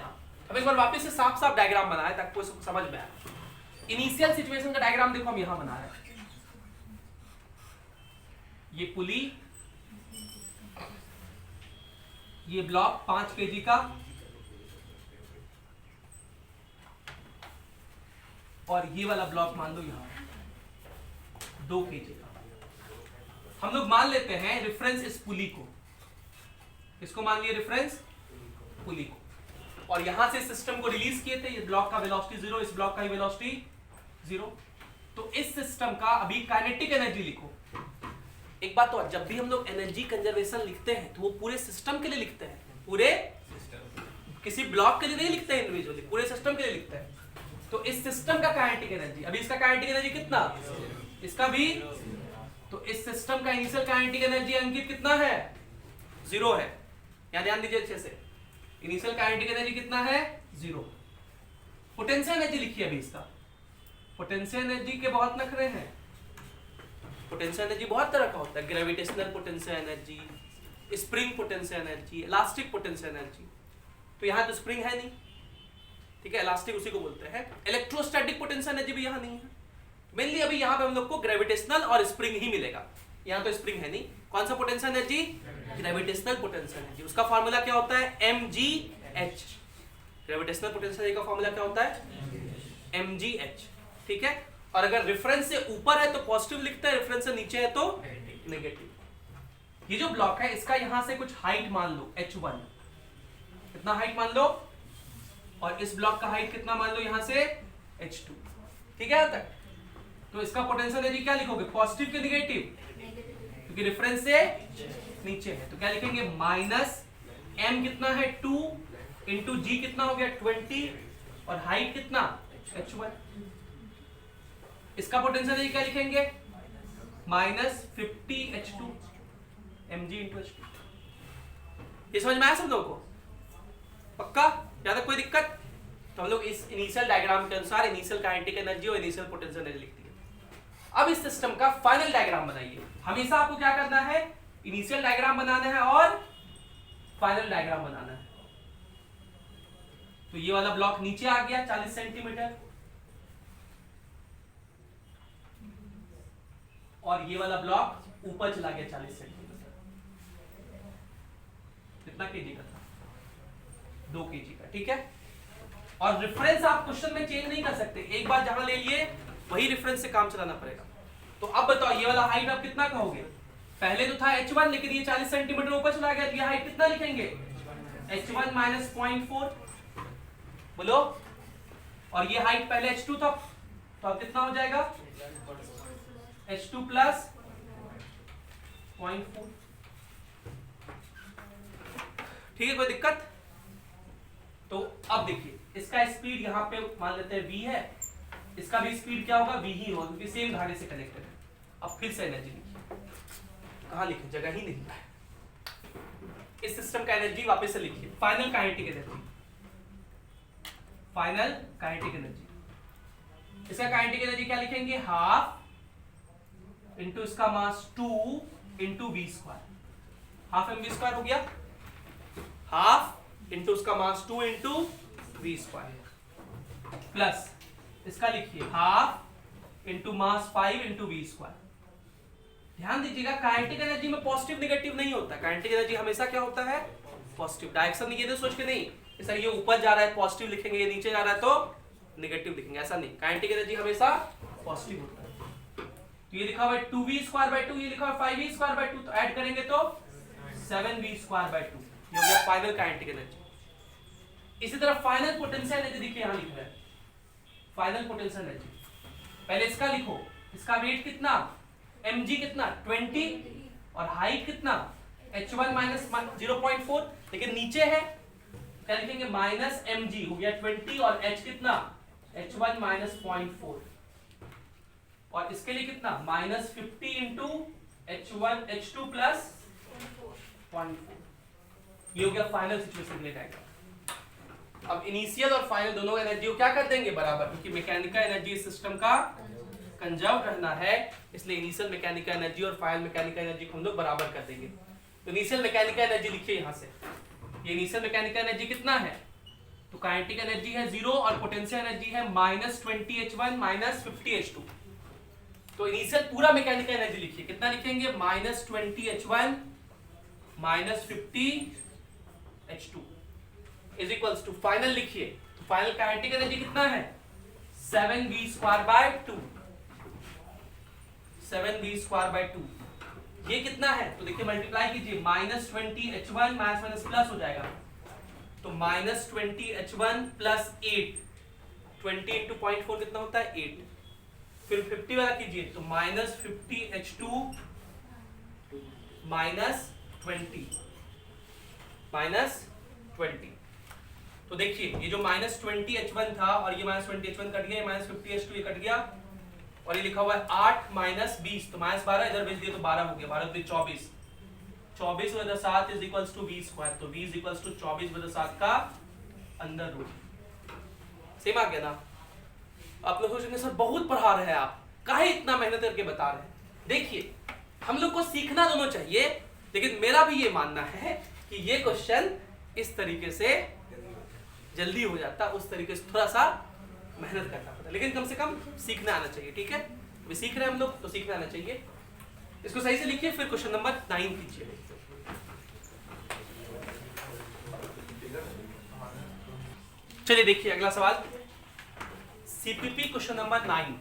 अब एक बार वापस से साफ साफ डायग्राम बनाए ताकि कोई समझ में आए। इनिशियल सिचुएशन का डायग्राम देखो हम यहां बना रहे हैं। ये पुली, ये ब्लॉक 5 केजी का, और ये वाला ब्लॉक मान लो यहां 2 केजी का। हम लोग मान लेते हैं रेफरेंस इस पुली को, इसको मान लिए रेफरेंस पुली को, और यहां से सिस्टम को रिलीज किए थे। इस ब्लॉक का वेलोसिटी 0, इस ब्लॉक का ही वेलोसिटी 0। तो इस सिस्टम का अभी काइनेटिक एनर्जी लिखो। एक बात तो, जब भी हम लोग एनर्जी कंजर्वेशन लिखते हैं तो वो पूरे सिस्टम के लिए लिखते हैं, पूरे किसी ब्लॉक के लिए नहीं लिखते हैं इंडिविजुअली, पूरे सिस्टम के लिए लिखते हैं। तो इस सिस्टम का काइनेटिक एनर्जी, अभी इसका काइनेटिक एनर्जी कितना, इसका भी, तो इस सिस्टम का इनिशियल काइनेटिक एनर्जी अंकित कितना है 0 है। यहां ध्यान दीजिए अच्छे से, इनिशियल काइनेटिक एनर्जी कितना है 0। पोटेंशियल एनर्जी लिखिए अभी इसका, पोटेंशियल एनर्जी के बहुत नखरे हैं। पोटेंशियल एनर्जी बहुत तरह का होता है, gravitational potential energy, spring potential energy, elastic potential energy. तो यहाँ तो स्प्रिंग है नहीं, ठीक है, इलास्टिक उसी को बोलते हैं। इलेक्ट्रोस्टैटिक पोटेंशियल एनर्जी भी यहाँ नहीं है। मेनली अभी यहाँ पे हम लोग को ग्रेविटेशनल और स्प्रिंग ही मिलेगा, यहाँ तो स्प्रिंग है नहीं। कौन सा potential energy? Gravitational potential energy. उसका फॉर्मूला क्या होता है? mgh। ग्रेविटेशनल पोटेंशियल एनर्जी का फॉर्मूला क्या होता है? mgh, ठीक है। और अगर रेफरेंस से ऊपर है तो पॉजिटिव लिखता है, रेफरेंस से नीचे है तो नेगेटिव। ये जो ब्लॉक है इसका यहां से कुछ हाइट मान लो h1, कितना हाइट मान लो, और इस ब्लॉक का हाइट कितना मान लो यहां से h2, ठीक है। यहां तक तो इसका पोटेंशियल एनर्जी क्या लिखोगे? पॉजिटिव के नेगेटिव, क्योंकि रेफरेंस से नीचे है। तो क्या लिखेंगे? माइनस m कितना है 2 इंटू जी कितना हो गया 20, और हाइट कितना h1। इसका पोटेंशियल एनर्जी क्या लिखेंगे? Minus 50h2 mg into h2। ये समझ में आया सब लोगों को? पक्का? ज्यादा कोई दिक्कत? तो हम लोग इस इनिशियल डायग्राम के अनुसार इनिशियल काइनेटिक एनर्जी और इनिशियल पोटेंशियल एनर्जी लिखते हैं। अब इस सिस्टम का फाइनल डायग्राम बनाइए। हमेशा आपको क्या करना है? इनिशियल डायग्राम बनाना है और फाइनल डायग्राम बनाना है। तो ये वाला ब्लॉक नीचे आ गया 40 सेंटीमीटर, और ये वाला ब्लॉक ऊपर चला गया 40 सेंटीमीटर। कितना केजी का था? 2 केजी का, ठीक है। और रेफरेंस आप क्वेश्चन में चेंज नहीं कर सकते, एक बार जहां ले लिए वही रेफरेंस से काम चलाना पड़ेगा। तो अब बताओ ये वाला हाइट आप कितना कहोगे? पहले तो था h1, लेकिन ये 40 सेंटीमीटर ऊपर चला गया, तो ये हाइट कितना लिखेंगे? h1 माइनस 0.4, बोलो। और ये हाइट पहले h2 था, तो अब कितना हो जाएगा? h2 प्लस 0.4, ठीक है, कोई दिक्कत? तो अब देखिए इसका स्पीड यहाँ पे मान लेते हैं v है, इसका भी स्पीड क्या होगा? v ही होगा, क्योंकि सेम धागे से कनेक्टेड है। अब फिर से एनर्जी लिखिए, कहाँ लिखे? जगह ही नहीं है। इस सिस्टम का एनर्जी वापस से लिखिए, final kinetic energy. Final kinetic energy, इसका काइनेटिक एनर्जी क्या लिखेंगे? हाफ इंटू इसका mass 2 into V square. Half M V square हो गया, हाफ इंटू उसका mass 2 into V square, plus इसका लिखिए half into mass 5 into V square. ध्यान दीजिएगा काइनेटिक एनर्जी में पॉजिटिव नेगेटिव नहीं होता, काइनेटिक एनर्जी हमेशा क्या होता है? पॉजिटिव। डायरेक्शन ये तो सोच के नहीं सर ये ऊपर जा रहा है पॉजिटिव लिखेंगे, ये नीचे जा रहा है तो नेगेटिव लिखेंगे, ऐसा नहीं। काइनेटिक एनर्जी हमेशा पॉजिटिव होता है। तो ये लिखा हुआ है 2v स्क्वायर बाय 2, ये लिखा हुआ है 5v स्क्वायर बाय 2, तो ऐड करेंगे तो 7v स्क्वायर बाय 2, ये हो गया फाइनल काइनेटिक एनर्जी। इसी तरह फाइनल पोटेंशियल एनर्जी देखिए यहां लिख रहा है, फाइनल पोटेंशियल एनर्जी। पहले इसका लिखो, इसका वेट कितना? mg कितना? 20, और हाइट कितना? h1 माइनस 0.4, लेकिन नीचे है क्या लिखेंगे? माइनस mg हो गया 20, और h कितना? h1 माइनस 0.4, और इसके लिए कितना? Minus 50 into h2 plus 0.4। ये हो गया फाइनल सिचुएशन के लिए डायग्राम। अब इनिशियल और फाइनल दोनों एनर्जी को क्या कर देंगे? बराबर, क्योंकि मैकेनिकल एनर्जी सिस्टम का कंजर्व रहना है, इसलिए इनिशियल मैकेनिकल एनर्जी और फाइनल मैकेनिकल एनर्जी को हम लोग बराबर कर देंगे। तो इनिशियल मैकेनिकल एनर्जी लिखिए यहां से, ये इनिशियल मैकेनिकल एनर्जी कितना है? तो काइनेटिक एनर्जी है 0 और पोटेंशियल एनर्जी है माइनस 20h1 माइनस 50h2। तो इनिशियल पूरा मैकेनिकल एनर्जी लिखिए, कितना लिखेंगे? Minus 20h1 minus 50h2 is equals to final लिखिए। तो फाइनल काइनेटिक एनर्जी कितना है? 7v square by 2, 7v square by 2। ये कितना है? तो देखिए मल्टीप्लाई कीजिए, minus 20h1 minus minus plus हो जाएगा, तो माइनस 20h1 प्लस 8, 20 इंटू 0.4 कितना होता है? 8। फिर 50 वाला कीजिए, तो माइनस 50h2 माइनस 20 माइनस 20। तो देखिए ये जो माइनस 20h1 था और ये माइनस 20h1 कट गया, माइनस 50h2 ये कट गया, और ये लिखा हुआ है 8 माइनस 20, तो माइनस 12 इधर भेज दिए तो 12 हो गया, 12 तो 24, 24 बटा 7 is equals to v square. तो v इज इक्वल्स टू 24 बटा 7 का अंडर रूट। सेम आ गया ना? आप लोग सोचेंगे सर बहुत पढ़ा रहे हैं आप, काहे इतना मेहनत करके बता रहे हैं। देखिए हम लोग को सीखना दोनों चाहिए, लेकिन मेरा भी ये मानना है कि ये क्वेश्चन इस तरीके से जल्दी हो जाता, उस तरीके से थोड़ा सा मेहनत करना पड़ता, लेकिन कम से कम सीखना आना चाहिए। ठीक है, अभी सीख रहे हैं हम लोग तो सीखना आना चाहिए। इसको सही से लिखिए, फिर क्वेश्चन नंबर 9 कीजिए। चलिए देखिए अगला सवाल, CPP question number 9।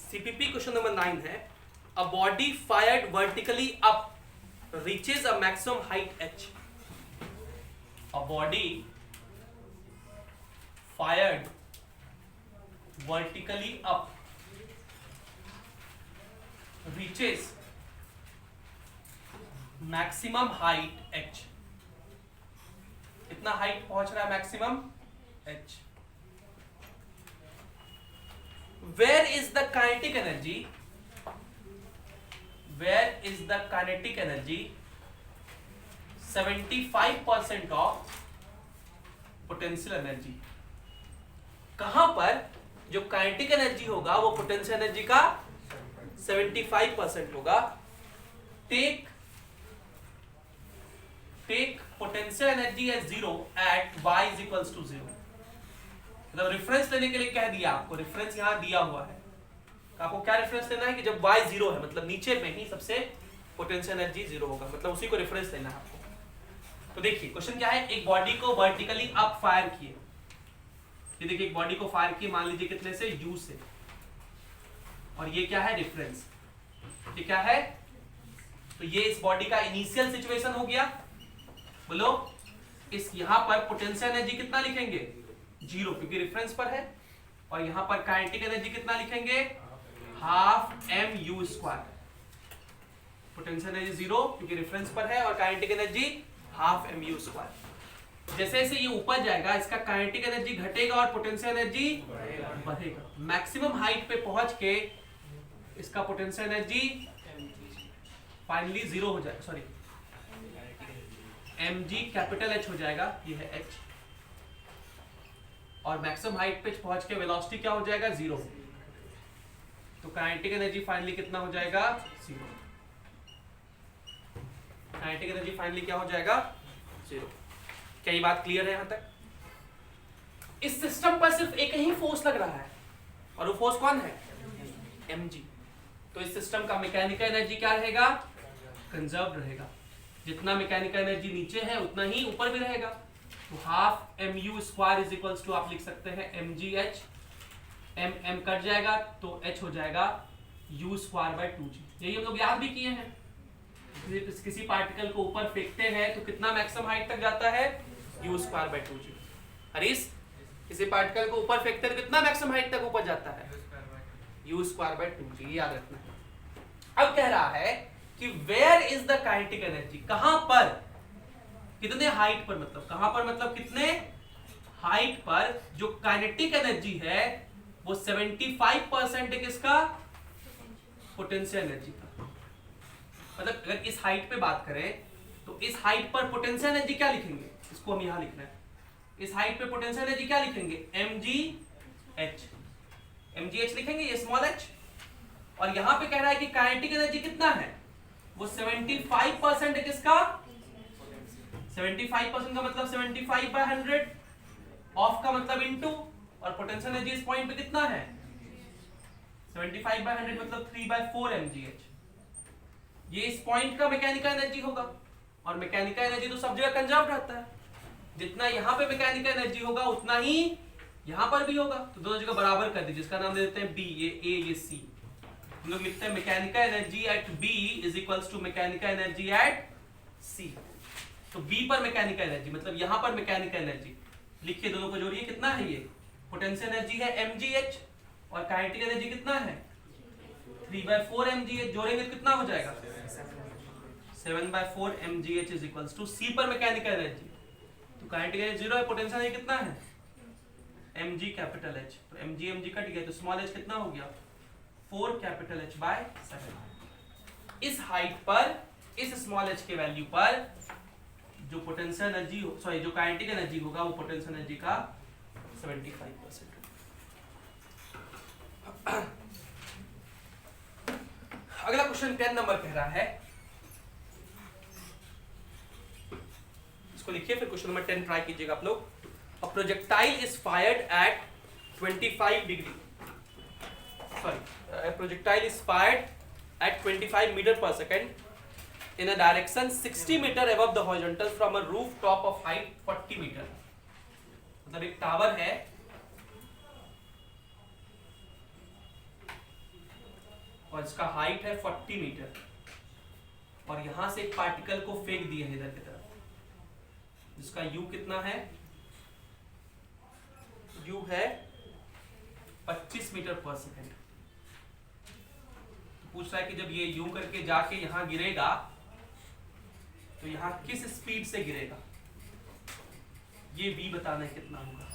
CPP question number 9 है, a body fired vertically up reaches a maximum height h। A body fired vertically up reaches maximum height h। कितना हाइट पहुंच रहा है maximum h। where is the kinetic energy, where is the kinetic energy 75% of potential energy। कहां पर जो काइनेटिक एनर्जी होगा वो पोटेंशियल एनर्जी का 75% होगा। Take potential energy as 0 at y is equals to 0। मतलब रेफरेंस लेने के लिए कह दिया आपको, रेफरेंस यहां दिया हुआ है। आपको क्या रेफरेंस लेना है कि जब y 0 है, मतलब नीचे में ही सबसे पोटेंशियल एनर्जी 0 होगा, मतलब उसी को रेफरेंस लेना है आपको। तो देखिए क्वेश्चन क्या है, एक बॉडी को वर्टिकली अप फायर किए। ये देखिए एक बॉडी को फायर किए, मान लीजिए कितने से, u से, और ये क्या है, रेफरेंस। ये क्या है, तो ये इस बॉडी का इनिशियल सिचुएशन हो गया। बोलो इस यहां पर पोटेंशियल एनर्जी कितना लिखेंगे, 0, क्योंकि रेफरेंस पर है। और यहां पर काइनेटिक एनर्जी कितना लिखेंगे, हाफ mu²। पोटेंशियल एनर्जी 0 क्योंकि रेफरेंस पर है, और काइनेटिक एनर्जी हाफ mu²। जैसे जैसे ये ऊपर जाएगा इसका काइनेटिक एनर्जी घटेगा और पोटेंशियल एनर्जी बढ़ेगा। मैक्सिमम हाइट पे पहुंच के इसका पोटेंशियल एनर्जी फाइनली 0 हो जाएगा, सॉरी mg कैपिटल H हो जाएगा, ये है h, और मैक्सिमम हाइट पे पहुंच के वेलोसिटी क्या हो जाएगा, 0। तो काइनेटिक एनर्जी फाइनली कितना हो जाएगा, 0। काइनेटिक एनर्जी फाइनली क्या हो जाएगा, 0। क्या ये बात क्लियर है यहां तक? इस सिस्टम पर सिर्फ एक ही फोर्स लग रहा है, और वो फोर्स कौन है, mg। तो इस सिस्टम का मैकेनिकल एनर्जी क्या रहेगा, कंजर्व रहेगा। जितना मैकेनिकल एनर्जी नीचे है उतना ही ऊपर भी रहेगा। तो half mu² is equals to आप लिख सकते हैं mgh, m कट जाएगा तो h हो जाएगा u²/2g। यही हम लोग याद भी किए हैं, किसी पार्टिकल को ऊपर फेंकते हैं तो कितना मैक्सिमम हाइट तक जाता है, u²/2g। हरीश, किसी पार्टिकल को ऊपर फेंकते हैं तो कितना मैक्सिमम हाइट तक ऊपर जाता है, u²/2g, याद रखना है। अब कह रहा है कि where is the kinetic energy, कहां पर, कितने हाइट पर, मतलब कहां पर, मतलब कितने हाइट पर जो काइनेटिक एनर्जी है वो 75% है किसका, पोटेंशियल एनर्जी का। मतलब अगर इस हाइट पे बात करें तो इस हाइट पर पोटेंशियल एनर्जी क्या लिखेंगे, इसको हम यहां लिख रहे हैं, इस हाइट पे पोटेंशियल एनर्जी क्या लिखेंगे, mgh लिखेंगे, ये स्मॉल h। और यहां पे कह रहा है कि काइनेटिक एनर्जी कितना है, वो 75% है किसका, 75% का मतलब 75/100, ऑफ का मतलब इनटू, और पोटेंशियल एनर्जी इस पॉइंट पे कितना है, 75/100 मतलब 3/4 mgh। ये इस पॉइंट का मैकेनिकल एनर्जी होगा, और मैकेनिकल एनर्जी तो सब जगह कंजर्व रहता है। जितना यहाँ पे मैकेनिकल एनर्जी होगा उतना ही यहाँ पर भी होगा, तो दोनों जगह बराबर कर दीजिए। इसका नाम दे देते हैं B, ये A, ये C। हम लोग लिखते हैं mechanical energy at B is equals to mechanical energy at C। तो B पर मैकेनिकल एनर्जी मतलब यहाँ पर मैकेनिकल एनर्जी लिखिए, दोनों को जोड़िए, कितना है ये, पोटेंशियल एनर्जी है mgh, और काइनेटिक एनर्जी कितना है, 3/4 mgh, जोड़ेंगे तो कितना हो जाएगा, 7/4 mgh is equals to C पर मैकेनिकल एनर्जी। तो काइनेटिक एनर्जी 0 है, पोटेंशियल एनर्जी कितना है, mg कैपिटल H। तो mg कट गया तो स्मॉल h कितना हो गया, 4 कैपिटल H/7। इस हाइट पर, इस स्मॉल h के वैल्यू पर जो पोटेंशियल एनर्जी, सॉरी जो काइनेटिक एनर्जी होगा वो पोटेंशियल एनर्जी का 75%। अगला क्वेश्चन 10 नंबर कह रहा है, इसको लिखिए फिर क्वेश्चन नंबर 10 ट्राई कीजिएगा आप लोग। A projectile is fired eight 25 degree, sorry, a projectile is fired at 25 meter per second in a direction 60 meter above the horizontal from a rooftop of height 40 meter। मतलब एक टावर है और इसका हाइट है 40 मीटर और यहां से एक पार्टिकल को फेंक दिया है इधर की तरफ, जिसका U कितना है, U है 25 मीटर पर सेकेंड। पूछ रहा है कि जब ये यूं करके जाके यहां गिरेगा तो यहां किस स्पीड से गिरेगा, ये v बताना है कितना होगा,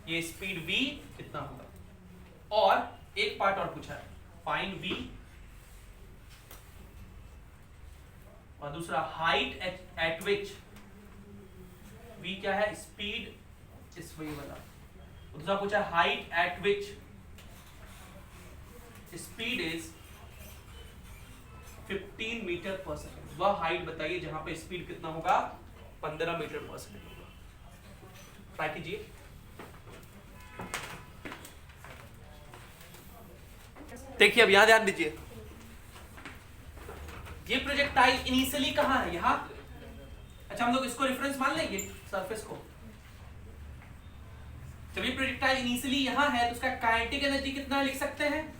ये स्पीड v कितना होगा। और एक पार्ट और पूछा है, फाइंड v, और दूसरा हाइट एट विच, v क्या है, स्पीड इस वे वाला। दूसरा पूछा height at which speed is 15 metre per second. वह हाइट बताइए जहां पे स्पीड कितना होगा, 15 मीटर पर सेकेंड होगा। ट्राई कीजिए। देखिए अब यहां ध्यान दीजिए, ये प्रोजेक्टाइल इनिशियली कहां है, यहां। अच्छा हम लोग इसको रेफरेंस मान लेंगे सरफेस को। जब ये प्रोजेक्टाइल इनिशियली यहां है तो उसका काइनेटिक एनर्जी कितना लिख सकते हैं,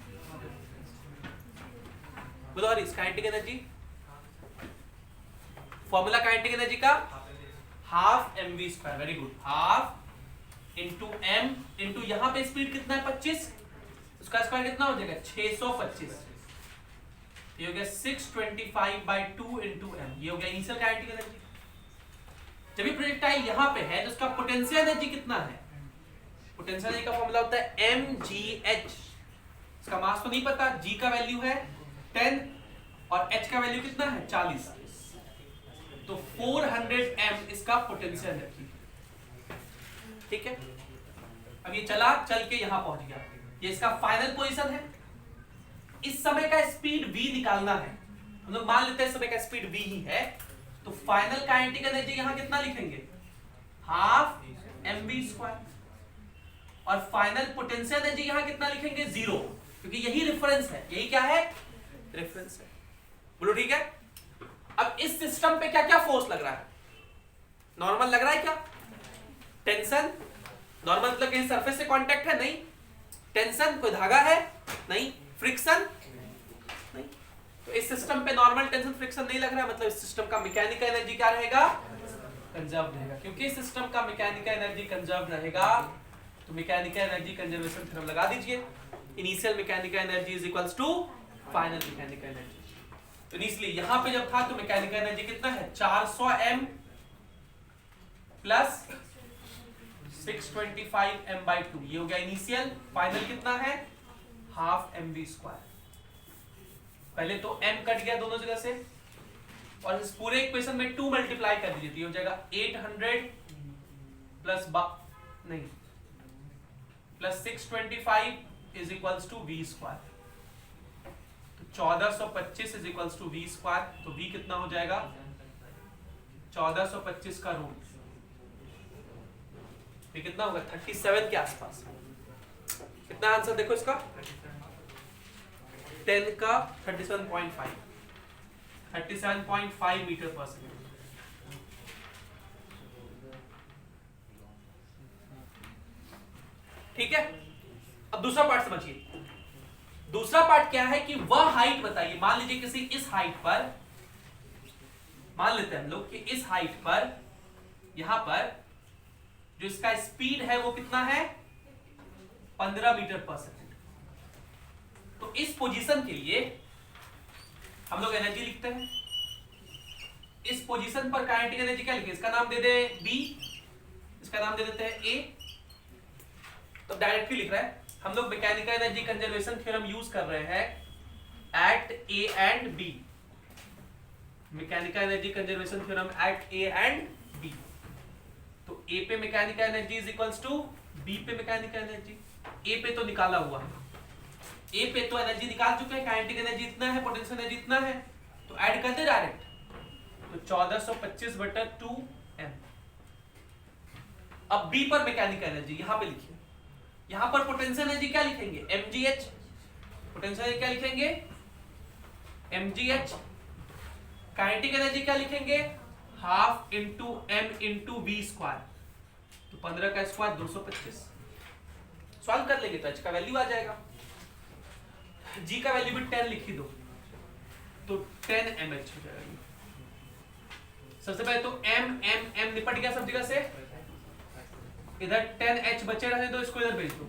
बताओ kinetic energy, formula kinetic energy का half mv square, very good, half into m into यहां पे स्पीड कितना है 25, उसका स्क्वायर कितना हो जाएगा 625, ये हो गया 625/2 इंटू m, ये हो गया इनिशियल काइनेटिक एनर्जी। जब ये प्रोजेक्टाइल यहां पे है तो उसका पोटेंशियल एनर्जी कितना है, पोटेंशियल एनर्जी का फॉर्मूला होता है mgh, इसका मास तो नहीं पता, g का वैल्यू है 10 और h का वैल्यू कितना है 40, तो 400 m इसका पोटेंशियल एनर्जी। ठीक है, अब ये चला चल के यहां पहुंच गया, ये इसका फाइनल पोजीशन है। इस समय का स्पीड v निकालना है, हम लोग मान लेते हैं इस समय का स्पीड v ही है, तो फाइनल काइनेटिक एनर्जी यहां कितना लिखेंगे, हाफ mv स्क्वायर, और फाइनल पोटेंशियल एनर्जी यहां कितना लिखेंगे 0, क्योंकि यही रेफरेंस है, यही क्या है, रेफरेंस है। बोलो ठीक है। अब इस सिस्टम पे क्या क्या फोर्स लग रहा है, नॉर्मल लग रहा है क्या, टेंशन, नॉर्मल मतलब कहीं सरफेस से कांटेक्ट है, नहीं, टेंशन कोई धागा है, नहीं, फ्रिक्शन नहीं, तो इस सिस्टम पे नॉर्मल टेंशन फ्रिक्शन नहीं लग रहा है, मतलब इस सिस्टम का मैकेनिकल एनर्जी क्या रहेगा, कंजर्व रहेगा। क्योंकि इस सिस्टम का मैकेनिकल एनर्जी कंजर्व रहेगा तो मैकेनिकल एनर्जी कंजर्वेशन थ्योरम लगा दीजिए, initial mechanical energy is equals to final mechanical energy. तो इसलिए यहां पे जब था तो मैकेनिकल एनर्जी कितना है 400 m प्लस 625 m/2, ये हो गया इनिशियल, फाइनल कितना है हाफ mv स्क्वायर। पहले तो m कट गया दोनों जगह से और इस पूरे इक्वेशन में 2 मल्टीप्लाई कर दीजिए, तो ये हो जाएगा 800 प्लस नहीं plus 625 is equals to v square, 1425 is equals to v square, तो v कितना हो जाएगा 1425 का रूट, ये कितना होगा 37 के आसपास। कितना आंसर देखो इसका 10 का 37.5 मीटर पर सेकेंड। ठीक है, अब दूसरा पार्ट समझिए। दूसरा पार्ट क्या है कि वह हाइट बताइए, मान लीजिए किसी इस हाइट पर, मान लेते हैं हम लोग कि इस हाइट पर यहां पर जो इसका स्पीड है वो कितना है 15 मीटर पर सेकेंड। तो इस पोजीशन के लिए हम लोग एनर्जी लिखते हैं, इस पोजीशन पर काइनेटिक एनर्जी क्या लिखें, इसका नाम दे दे B, इसका नाम दे देते हैं A, तो डायरेक्टली लिख रहा है। हम लोग mechanical energy conservation theorem use कर रहे हैं at A and B, mechanical energy conservation theorem at A and B. तो ए पे mechanical energy is equals to B पे मैकेनिकल एनर्जी। ए पे तो निकाला हुआ है, ए पे तो एनर्जी निकाल चुके हैं, काइनेटिक एनर्जी इतना है, पोटेंशियल एनर्जी इतना है, तो ऐड कर दे डायरेक्ट। तो 1425 बटा 2m। अब बी पर मैकेनिकल एनर्जी यहां पे लिखिए, यहां पर पोटेंशियल एनर्जी क्या लिखेंगे, mgh। पोटेंशियल एनर्जी क्या लिखेंगे, mgh। काइनेटिक एनर्जी क्या लिखेंगे, half into m into V square. तो 15 का स्क्वायर 225। सॉल्व कर लेंगे तो h का वैल्यू आ जाएगा, g का वैल्यू भी 10 लिख ही दो, तो 10 mh हो जाएगा। सबसे पहले तो m निपट गया सब जगह से, इधर 10h बचे रहने दो, इसको इधर भेज दो।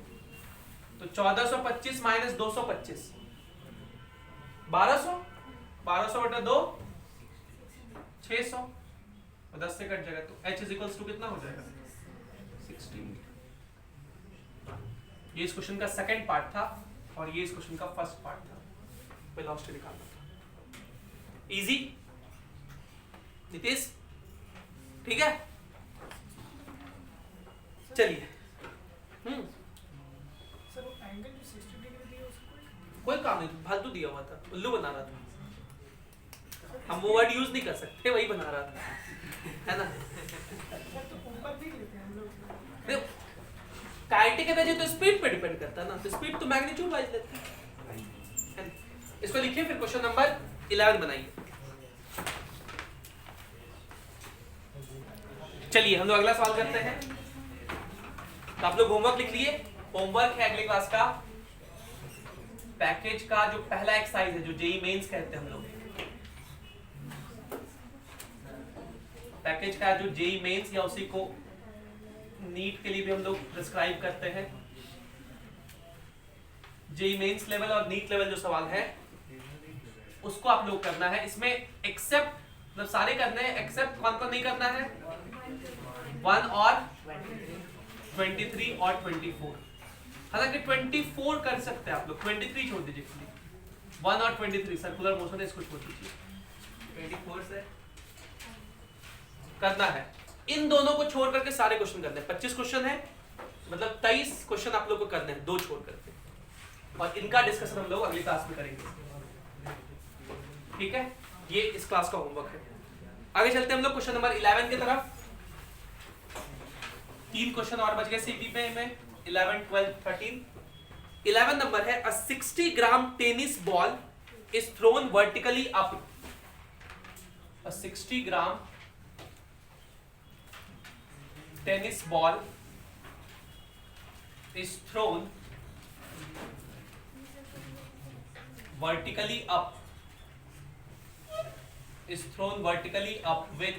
तो 1425 माइनस 225 1200, 1200 बटा 2 600, 10 से कट जाएगा, तो h इज इक्वल्स टू कितना हो जाएगा 16। ये इस क्वेश्चन का सेकंड पार्ट था और ये इस क्वेश्चन का फर्स्ट पार्ट था, वेलोसिटी निकालना था। इजी नीतीश, ठीक है, चलिए। सर वो एंगल जो 60 डिग्री दिया उसको कोई काम नहीं, फालतू दिया हुआ था, उल्लू बना रहा था, हम वो वर्ड यूज नहीं कर सकते, वही बना रहा था, है ना। तो ऊपर भी लेते हैं हम लोग। देखो काइनेटिक एनर्जी तो स्पीड पे डिपेंड करता है ना, तो स्पीड तो मैग्नीट्यूड वाइज लेते हैं। इसको लिखिए, फिर क्वेश्चन नंबर 11 बनाइए। चलिए हम लोग अगला सवाल करते हैं। तो आप लोग होमवर्क लिख लिए, होमवर्क है अगली क्लास का पैकेज का जो पहला एक्सरसाइज है, जो जेई मेंस कहते हैं हम लोग, पैकेज का जो जेई मेंस या उसी को नीट के लिए भी हम लोग प्रिस्क्राइब करते हैं। जेई मेंस लेवल और नीट लेवल जो सवाल है उसको आप लोग करना है। इसमें एक्सेप्ट मतलब सारे करने हैं, एक्सेप्ट कौन कौन नहीं करना है, 1 और 23 और 24। हालांकि 24 कर सकते हैं आप लोग, 23 छोड़ दीजिए, 1 और 23 सर्कुलर मोशन है, इसको छोड़ दीजिए, 24 से करना है। इन दोनों को छोड़ करके सारे क्वेश्चन करने हैं। 25 क्वेश्चन है, मतलब 23 क्वेश्चन आप लोग को करने हैं, 2 छोड़ करके, और इनका डिस्कशन हम लोग अगली क्लास में करेंगे, ठीक है। ये इस क्लास का होमवर्क है। आगे चलते हैं हम लोग क्वेश्चन नंबर 11 की तरफ। 3 क्वेश्चन और बच गए सीपी में 11, 12, 13। 11 नंबर है, a 60 gram tennis ball is thrown vertically up. A 60 gram tennis ball is thrown vertically up, with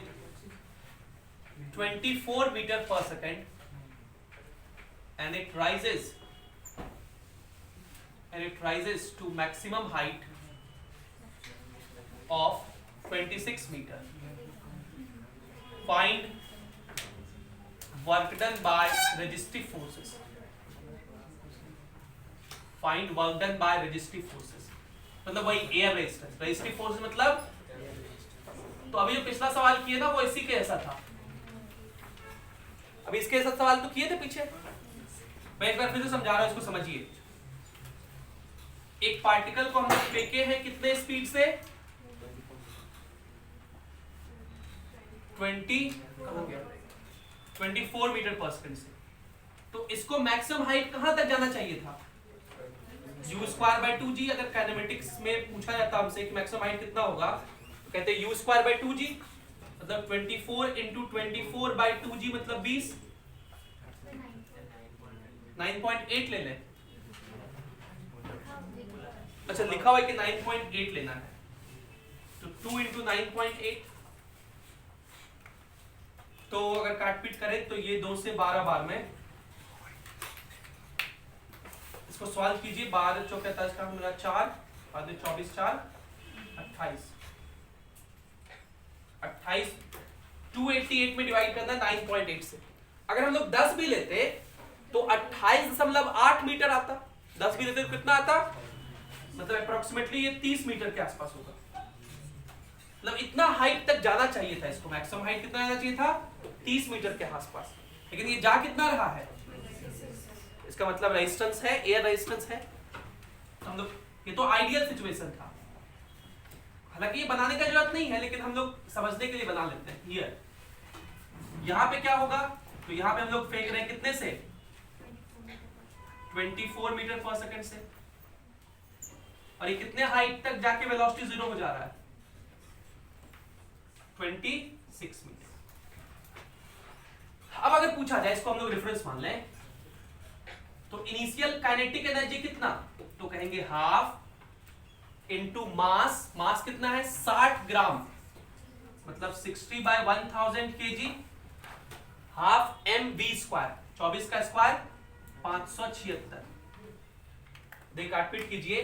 24 meter per second, and it rises to maximum height of 26 meter. Find work done by resistive forces. Find work done by resistive forces. मतलब वही एयर रेजिस्टेंस, रेजिस्टिव फोर्स मतलब, तो अभी जो पिछला सवाल किए ना वो इसी के जैसा था। अभी इसके जैसा सवाल तो किए थे पीछे, मैं एक बार फिर से समझा रहा हूं, इसको समझिए। एक पार्टिकल को हम लोग फेंके हैं कितने स्पीड से, 24 मीटर पर सेकंड से। तो इसको मैक्सिमम हाइट कहां तक जाना चाहिए था, u²/2g। अगर काइनेमेटिक्स में पूछा जाता हमसे कि मैक्सिमम हाइट कितना होगा, तो कहते हैं u²/2g, मतलब 24 × 24/2g मतलब 20, 9.8 ले लें। अच्छा लिखा हुआ है कि 9.8 लेना है, तो 2 × 9.8, तो अगर काटपीट करें तो ये 2 से 12 बार में इसको सॉल्व कीजिए। 12 × 4 45 का मिला 4, 24 4 28, 288 में डिवाइड करना 9.8 से। अगर हम लोग 10 भी लेते तो 28.8 मीटर आता। 10 भी लेते तो कितना आता, मतलब अप्रोक्सीमेटली ये 30 मीटर के आसपास होगा। मतलब इतना हाइट तक जाना चाहिए था इसको, मैक्सिमम हाइट कितना जाना चाहिए था 30 मीटर के आसपास, लेकिन ये जा कितना रहा है, इसका मतलब रेजिस्टेंस है, एयर रेजिस्टेंस है। हम लोग, ये तो आइडियल सिचुएशन था, हालांकि ये बनाने का जरूरत नहीं है, लेकिन हम लोग समझने के लिए बना लेते हैं। हियर यहाँ पे क्या होगा, तो यहाँ पे हम लोग फेंक रहे हैं कितने से, 24 मीटर पर सेकंड से, और ये कितने हाइट तक जाके वेलोसिटी 0 हो जा रहा है, 26 मीटर। अब अगर पूछा जाए, इसको हम लोग रेफरेंस मान लें, तो इनिशियल काइनेटिक एनर्जी कितना, तो कहेंगे हाफ इनटू मास, मास कितना है 60 ग्राम, मतलब 60 by 1000 KG, half M V square, 24 का स्क्वायर 576। देख काटपीट कीजिए,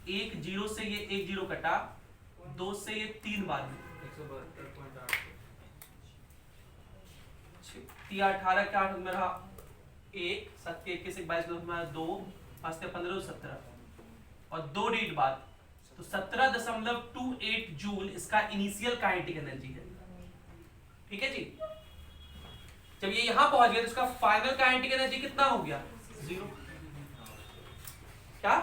एक जीरो से ये एक जीरो कटा, 2 से ये 3 बार 18 के 8 में रहा 1, 7 के 21 22 में 2, 5 से 15 17 और 2 रीड बाद, तो 17.28 जूल इसका इनिशियल काइनेटिक एनर्जी है। ठीक है जी। जब ये यहां पहुंच गया तो इसका फाइनल काइनेटिक एनर्जी कितना हो गया, 0। क्या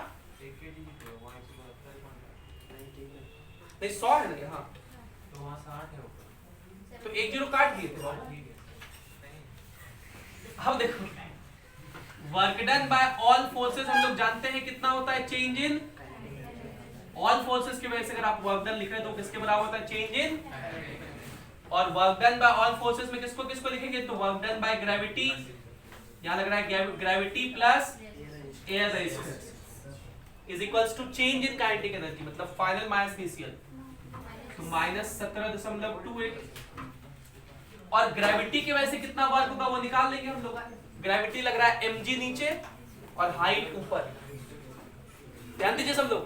नहीं 100 है ना यहाँ, तो वहाँ 60 है ऊपर, तो 1 जीरो काट दिए थे बाबू। अब देखो, work done by all forces हम लोग जानते हैं कितना होता है, चेंज इन ऑल फोर्सेस की वजह से अगर आप वर्क डन लिख रहे हो तो किसके बराबर होता है, चेंज इन, और work done by all forces में किसको किसको लिखेंगे, तो वर्क डन बाय ग्रेविटी, यहां लग रहा है gravity plus air resistance is equals to change in kinetic energy, मतलब फाइनल माइनस इनिशियल, तो माइनस 17.28। और ग्रेविटी की वजह से कितना वर्क होगा वो निकाल लेंगे हम लोग। ग्रेविटी लग रहा है mg नीचे और हाइट ऊपर, ध्यान दीजिए सब लोग,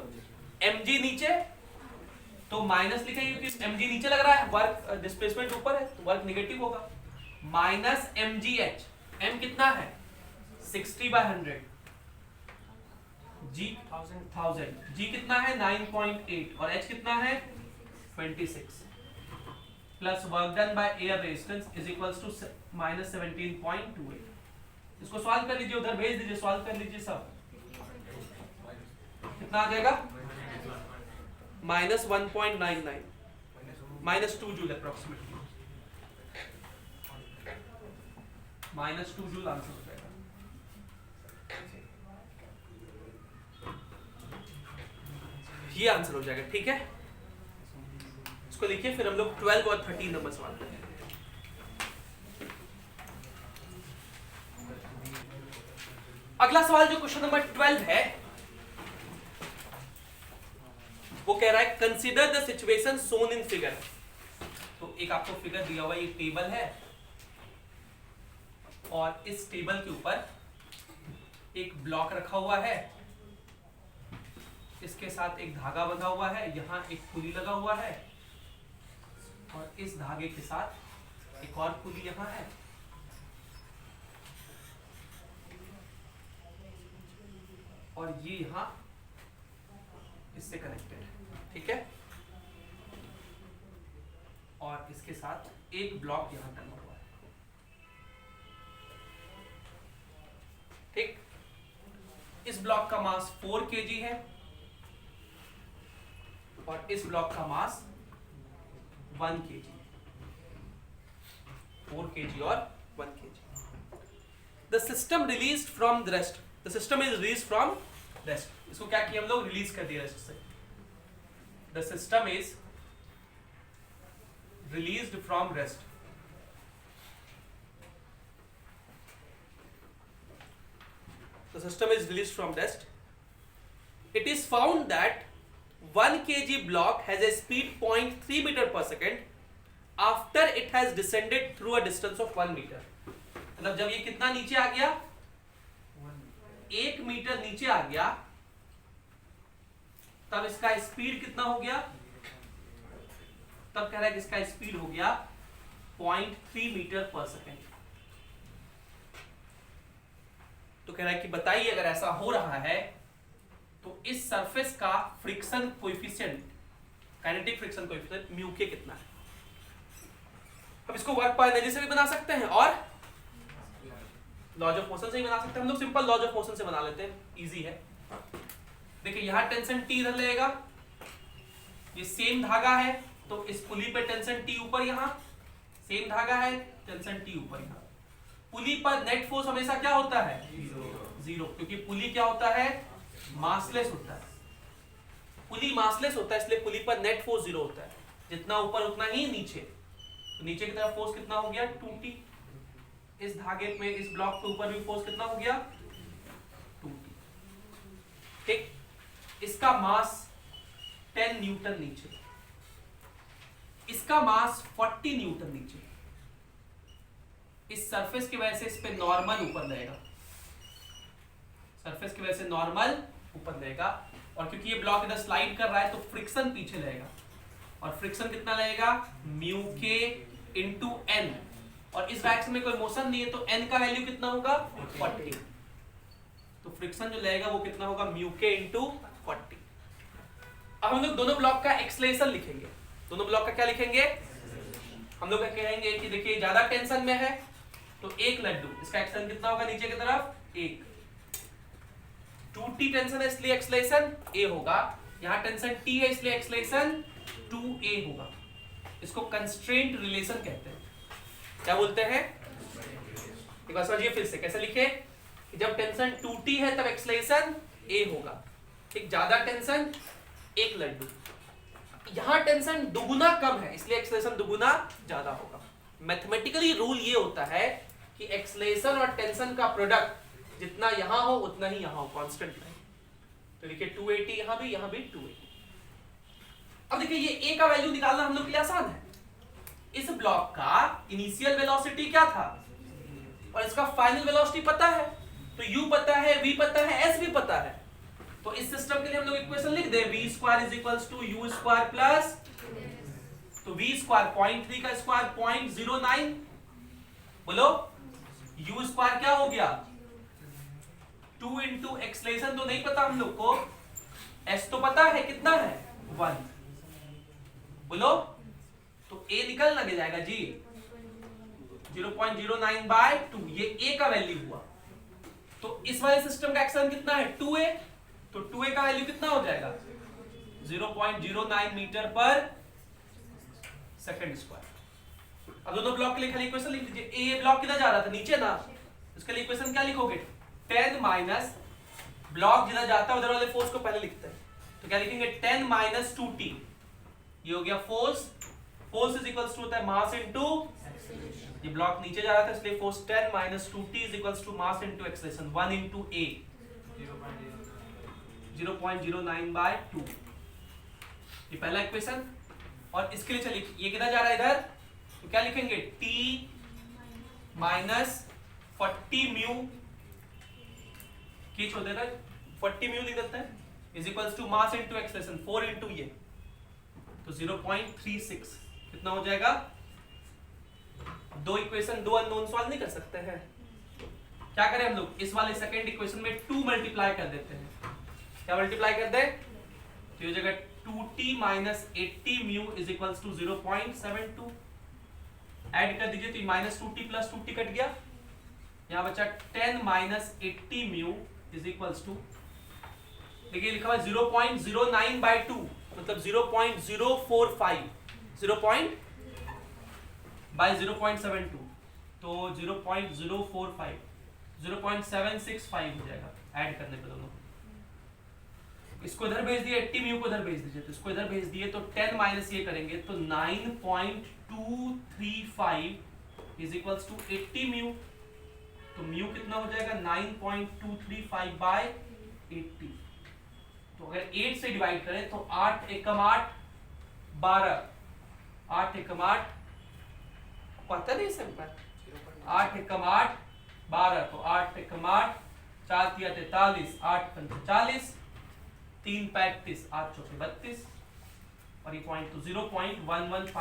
mg नीचे तो माइनस लिखेंगे क्योंकि mg नीचे लग रहा है, वर्क डिस्प्लेसमेंट ऊपर है तो वर्क नेगेटिव होगा, माइनस mgh, m कितना है 60/100, g 1000, g कितना है 9.8 और h कितना है 26, plus work done by air resistance is equals to minus 17.28। इसको सॉल्व कर लीजिए, उधर भेज दीजिए, सॉल्व कर लीजिए सब, कितना आ जाएगा minus 1.99, minus 2 joule approximately, minus 2 joule answer हो जाएगा। ये आंसर हो जाएगा। ठीक है, इसको लिखिए, फिर हम लोग 12 और 13 नंबर सवाल करेंगे। अगला सवाल जो क्वेश्चन नंबर 12 है वो कह रहा है consider the situation shown in figure. तो एक आपको फिगर दिया हुआ, ये टेबल है और इस टेबल के ऊपर एक ब्लॉक रखा हुआ है, इसके साथ एक धागा बंधा हुआ है, यहाँ एक पुली लगा हुआ है और इस धागे के साथ एक और पुली यहाँ है, और ये यहाँ इससे कनेक्टेड है। ठीक है, और इसके साथ एक ब्लॉक यहाँ टंगा हुआ है। ठीक, इस ब्लॉक का मास 4 kg है और इस ब्लॉक का मास 1 kg, 4 kg और 1 kg। The system released from the rest. The system is released from rest. इसको क्या किया हम लोग, रिलीज कर दिया रेस्ट से। The system is released from rest. The system is released from rest. It is found that 1 kg block has a speed 0.3 meter per second after it has descended through a distance of 1 meter. मतलब जब ये कितना नीचे आ गया, 1 मीटर नीचे आ गया, तब इसका स्पीड कितना हो गया, तब कह रहा है कि इसका स्पीड हो गया 0.3 मीटर पर सेकेंड। तो कह रहा है कि बताइए अगर ऐसा हो रहा है तो इस सरफेस का friction coefficient, kinetic friction coefficient mu के कितना है। अब इसको वर्क पर एनर्जी से भी बना सकते हैं और लॉज ऑफ मोशन से ही बना सकते हैं। हम लोग सिंपल लॉज ऑफ मोशन से बना लेते हैं, इजी है। देखिए यहां टेंशन टी इधर लगेगा, ये सेम धागा है तो इस पुली पे टेंशन टी ऊपर, यहां सेम धागा है टेंशन टी ऊपर। यहां पुली पर नेट फोर्स हमेशा क्या होता है, जीरो, क्योंकि पुली क्या होता है, मासलेस होता है। पुली मासलेस होता है इसलिए पुली पर नेट फोर्स जीरो होता है, जितना ऊपर उतना ही नीचे। तो नीचे की तरफ फोर्स कितना हो गया 2t, इस धागे में इस ब्लॉक के ऊपर भी फोर्स कितना हो गया 2t। ठीक, इसका मास 10 न्यूटन नीचे, इसका मास 40 न्यूटन नीचे। इस सरफेस की वजह से इस पे नॉर्मल ऊपर रहेगा, सरफेस की वजह से नॉर्मल ऊपर रहेगा, और क्योंकि ये ब्लॉक इधर स्लाइड कर रहा है तो फ्रिक्शन पीछे रहेगा, और फ्रिक्शन कितना लगेगा म्यू के इंटू एन, और इस डायरेक्शन में कोई मोशन नहीं है तो एन का वैल्यू कितना होगा 40। तो फ्रिक्शन जो लगेगा वो कितना होगा म्यू के इंटू 40। अब हम लोग दोनों ब्लॉक का एक्सलेशन लिखेंगे। दोनों ब्लॉक का क्या लिखेंगे, हम लोग कहेंगे कि देखिए ज्यादा टेंशन में है तो एक लड्डू, इसका एक्सलेशन कितना होगा नीचे की तरफ 1। 2t टेंशन है इसलिए एक्सलेशन a होगा, यहां टेंशन t है इसलिए एक्सलेशन 2a होगा। इसको कंस्ट्रेंट रिलेशन कहते हैं। क्या बोलते हैं, एक बार समझिए फिर से, कैसे लिखे कि जब टेंशन 2t है तब एक्सलेशन a होगा। ठीक, ज्यादा टेंशन एक लड्डू, यहां टेंशन दुगुना कम है इसलिए एक्सलेशन दुगुना ज्यादा होगा। मैथमेटिकली रूल ये होता है कि एक्सलेशन और टेंशन का प्रोडक्ट जितना यहां हो उतना ही यहां हो, कांस्टेंट रहे। तो देखिए 280 यहां भी 280। अब देखिए ये a का वैल्यू निकालना हम लोग के लिए आसान है। इस ब्लॉक का इनिशियल वेलोसिटी क्या था और इसका फाइनल वेलोसिटी पता है, तो u पता है, v पता है, s भी पता है। तो इस सिस्टम के लिए हम लोग इक्वेशन लिख दें v square is equals to u square plus, तो v स्क्वायर 0.3 का स्क्वायर 0.09, बोलो u स्क्वायर क्या हो गया 2 इंटू एक्सलेशन तो नहीं पता हम लोग को, s तो पता है कितना है 1, बोलो तो a निकल लगे जाएगा जी 0.09 बाय 2, ये a का वैल्यू हुआ। तो इस वाले सिस्टम का एक्सलेशन कितना है 2a, तो 2a का वैल्यू कितना हो जाएगा 0.09 मीटर पर सेकंड स्क्वायर। अब दोनों ब्लॉक के लिए खाली इक्वेशन लिख दीजिए। a ब्लॉक किधर जा रहा था नीचे ना, इसके लिए इक्वेशन क्या लिखोगे 10 माइनस ब्लॉक जिधर जाता है उधर वाले फोर्स को पहले लिखते हैं, तो क्या लिखेंगे 10 माइनस 2t, ये हो गया force. Force is equals to होता है मास इनटू, ये ब्लॉक नीचे जा रहा था इसलिए force 10 minus 2t is equals to mass into acceleration 1 into a 0.09 by 2। ये पहला इक्वेशन। और इसके लिए चलिए ये किधर जा रहा है इधर, तो क्या लिखेंगे t माइनस 40 म्यू, की छोड़ देना 40 म्यू लिख देते हैं is equals to mass into acceleration 4 into ये, तो 0.36 कितना हो जाएगा। दो इक्वेशन दो अननोन सॉल्व नहीं कर सकते हैं, क्या करें हम लोग इस वाले सेकंड इक्वेशन में 2 मल्टीप्लाई कर देते हैं। क्या मल्टीप्लाई कर दे, तो ये जगह 2t minus 80 mu is equals to 0.72 add कर दीजिए, तो minus 2t plus 2t cut गया, यहां बचा 10 minus 80 mu is equals to, देखिए लिखा हुआ 0.09 बाय 2 मतलब 0.045, 0. बाय 0.72, तो 0.045 0.765 हो जाएगा ऐड करने पे दोनों। इसको इधर भेज दिए 80 म्यू को इधर भेज दीजिए, तो इसको इधर भेज दिए तो 10 माइनस ये करेंगे तो 9.235 इज इक्वल्स टू 80 म्यू, तो म्यू कितना हो जाएगा 9.235 बाय 80। तो अगर 8 से डिवाइड करें तो 8 एकम 8 12, 8 एकम 8 पता नहीं सिंपल, 8 एकम 8 12, तो 8 एकम 8 4 तिया 43, 8 पंच 40, 3 पैक 30, 8 चौके 32, और ये पॉइंट तो 0.115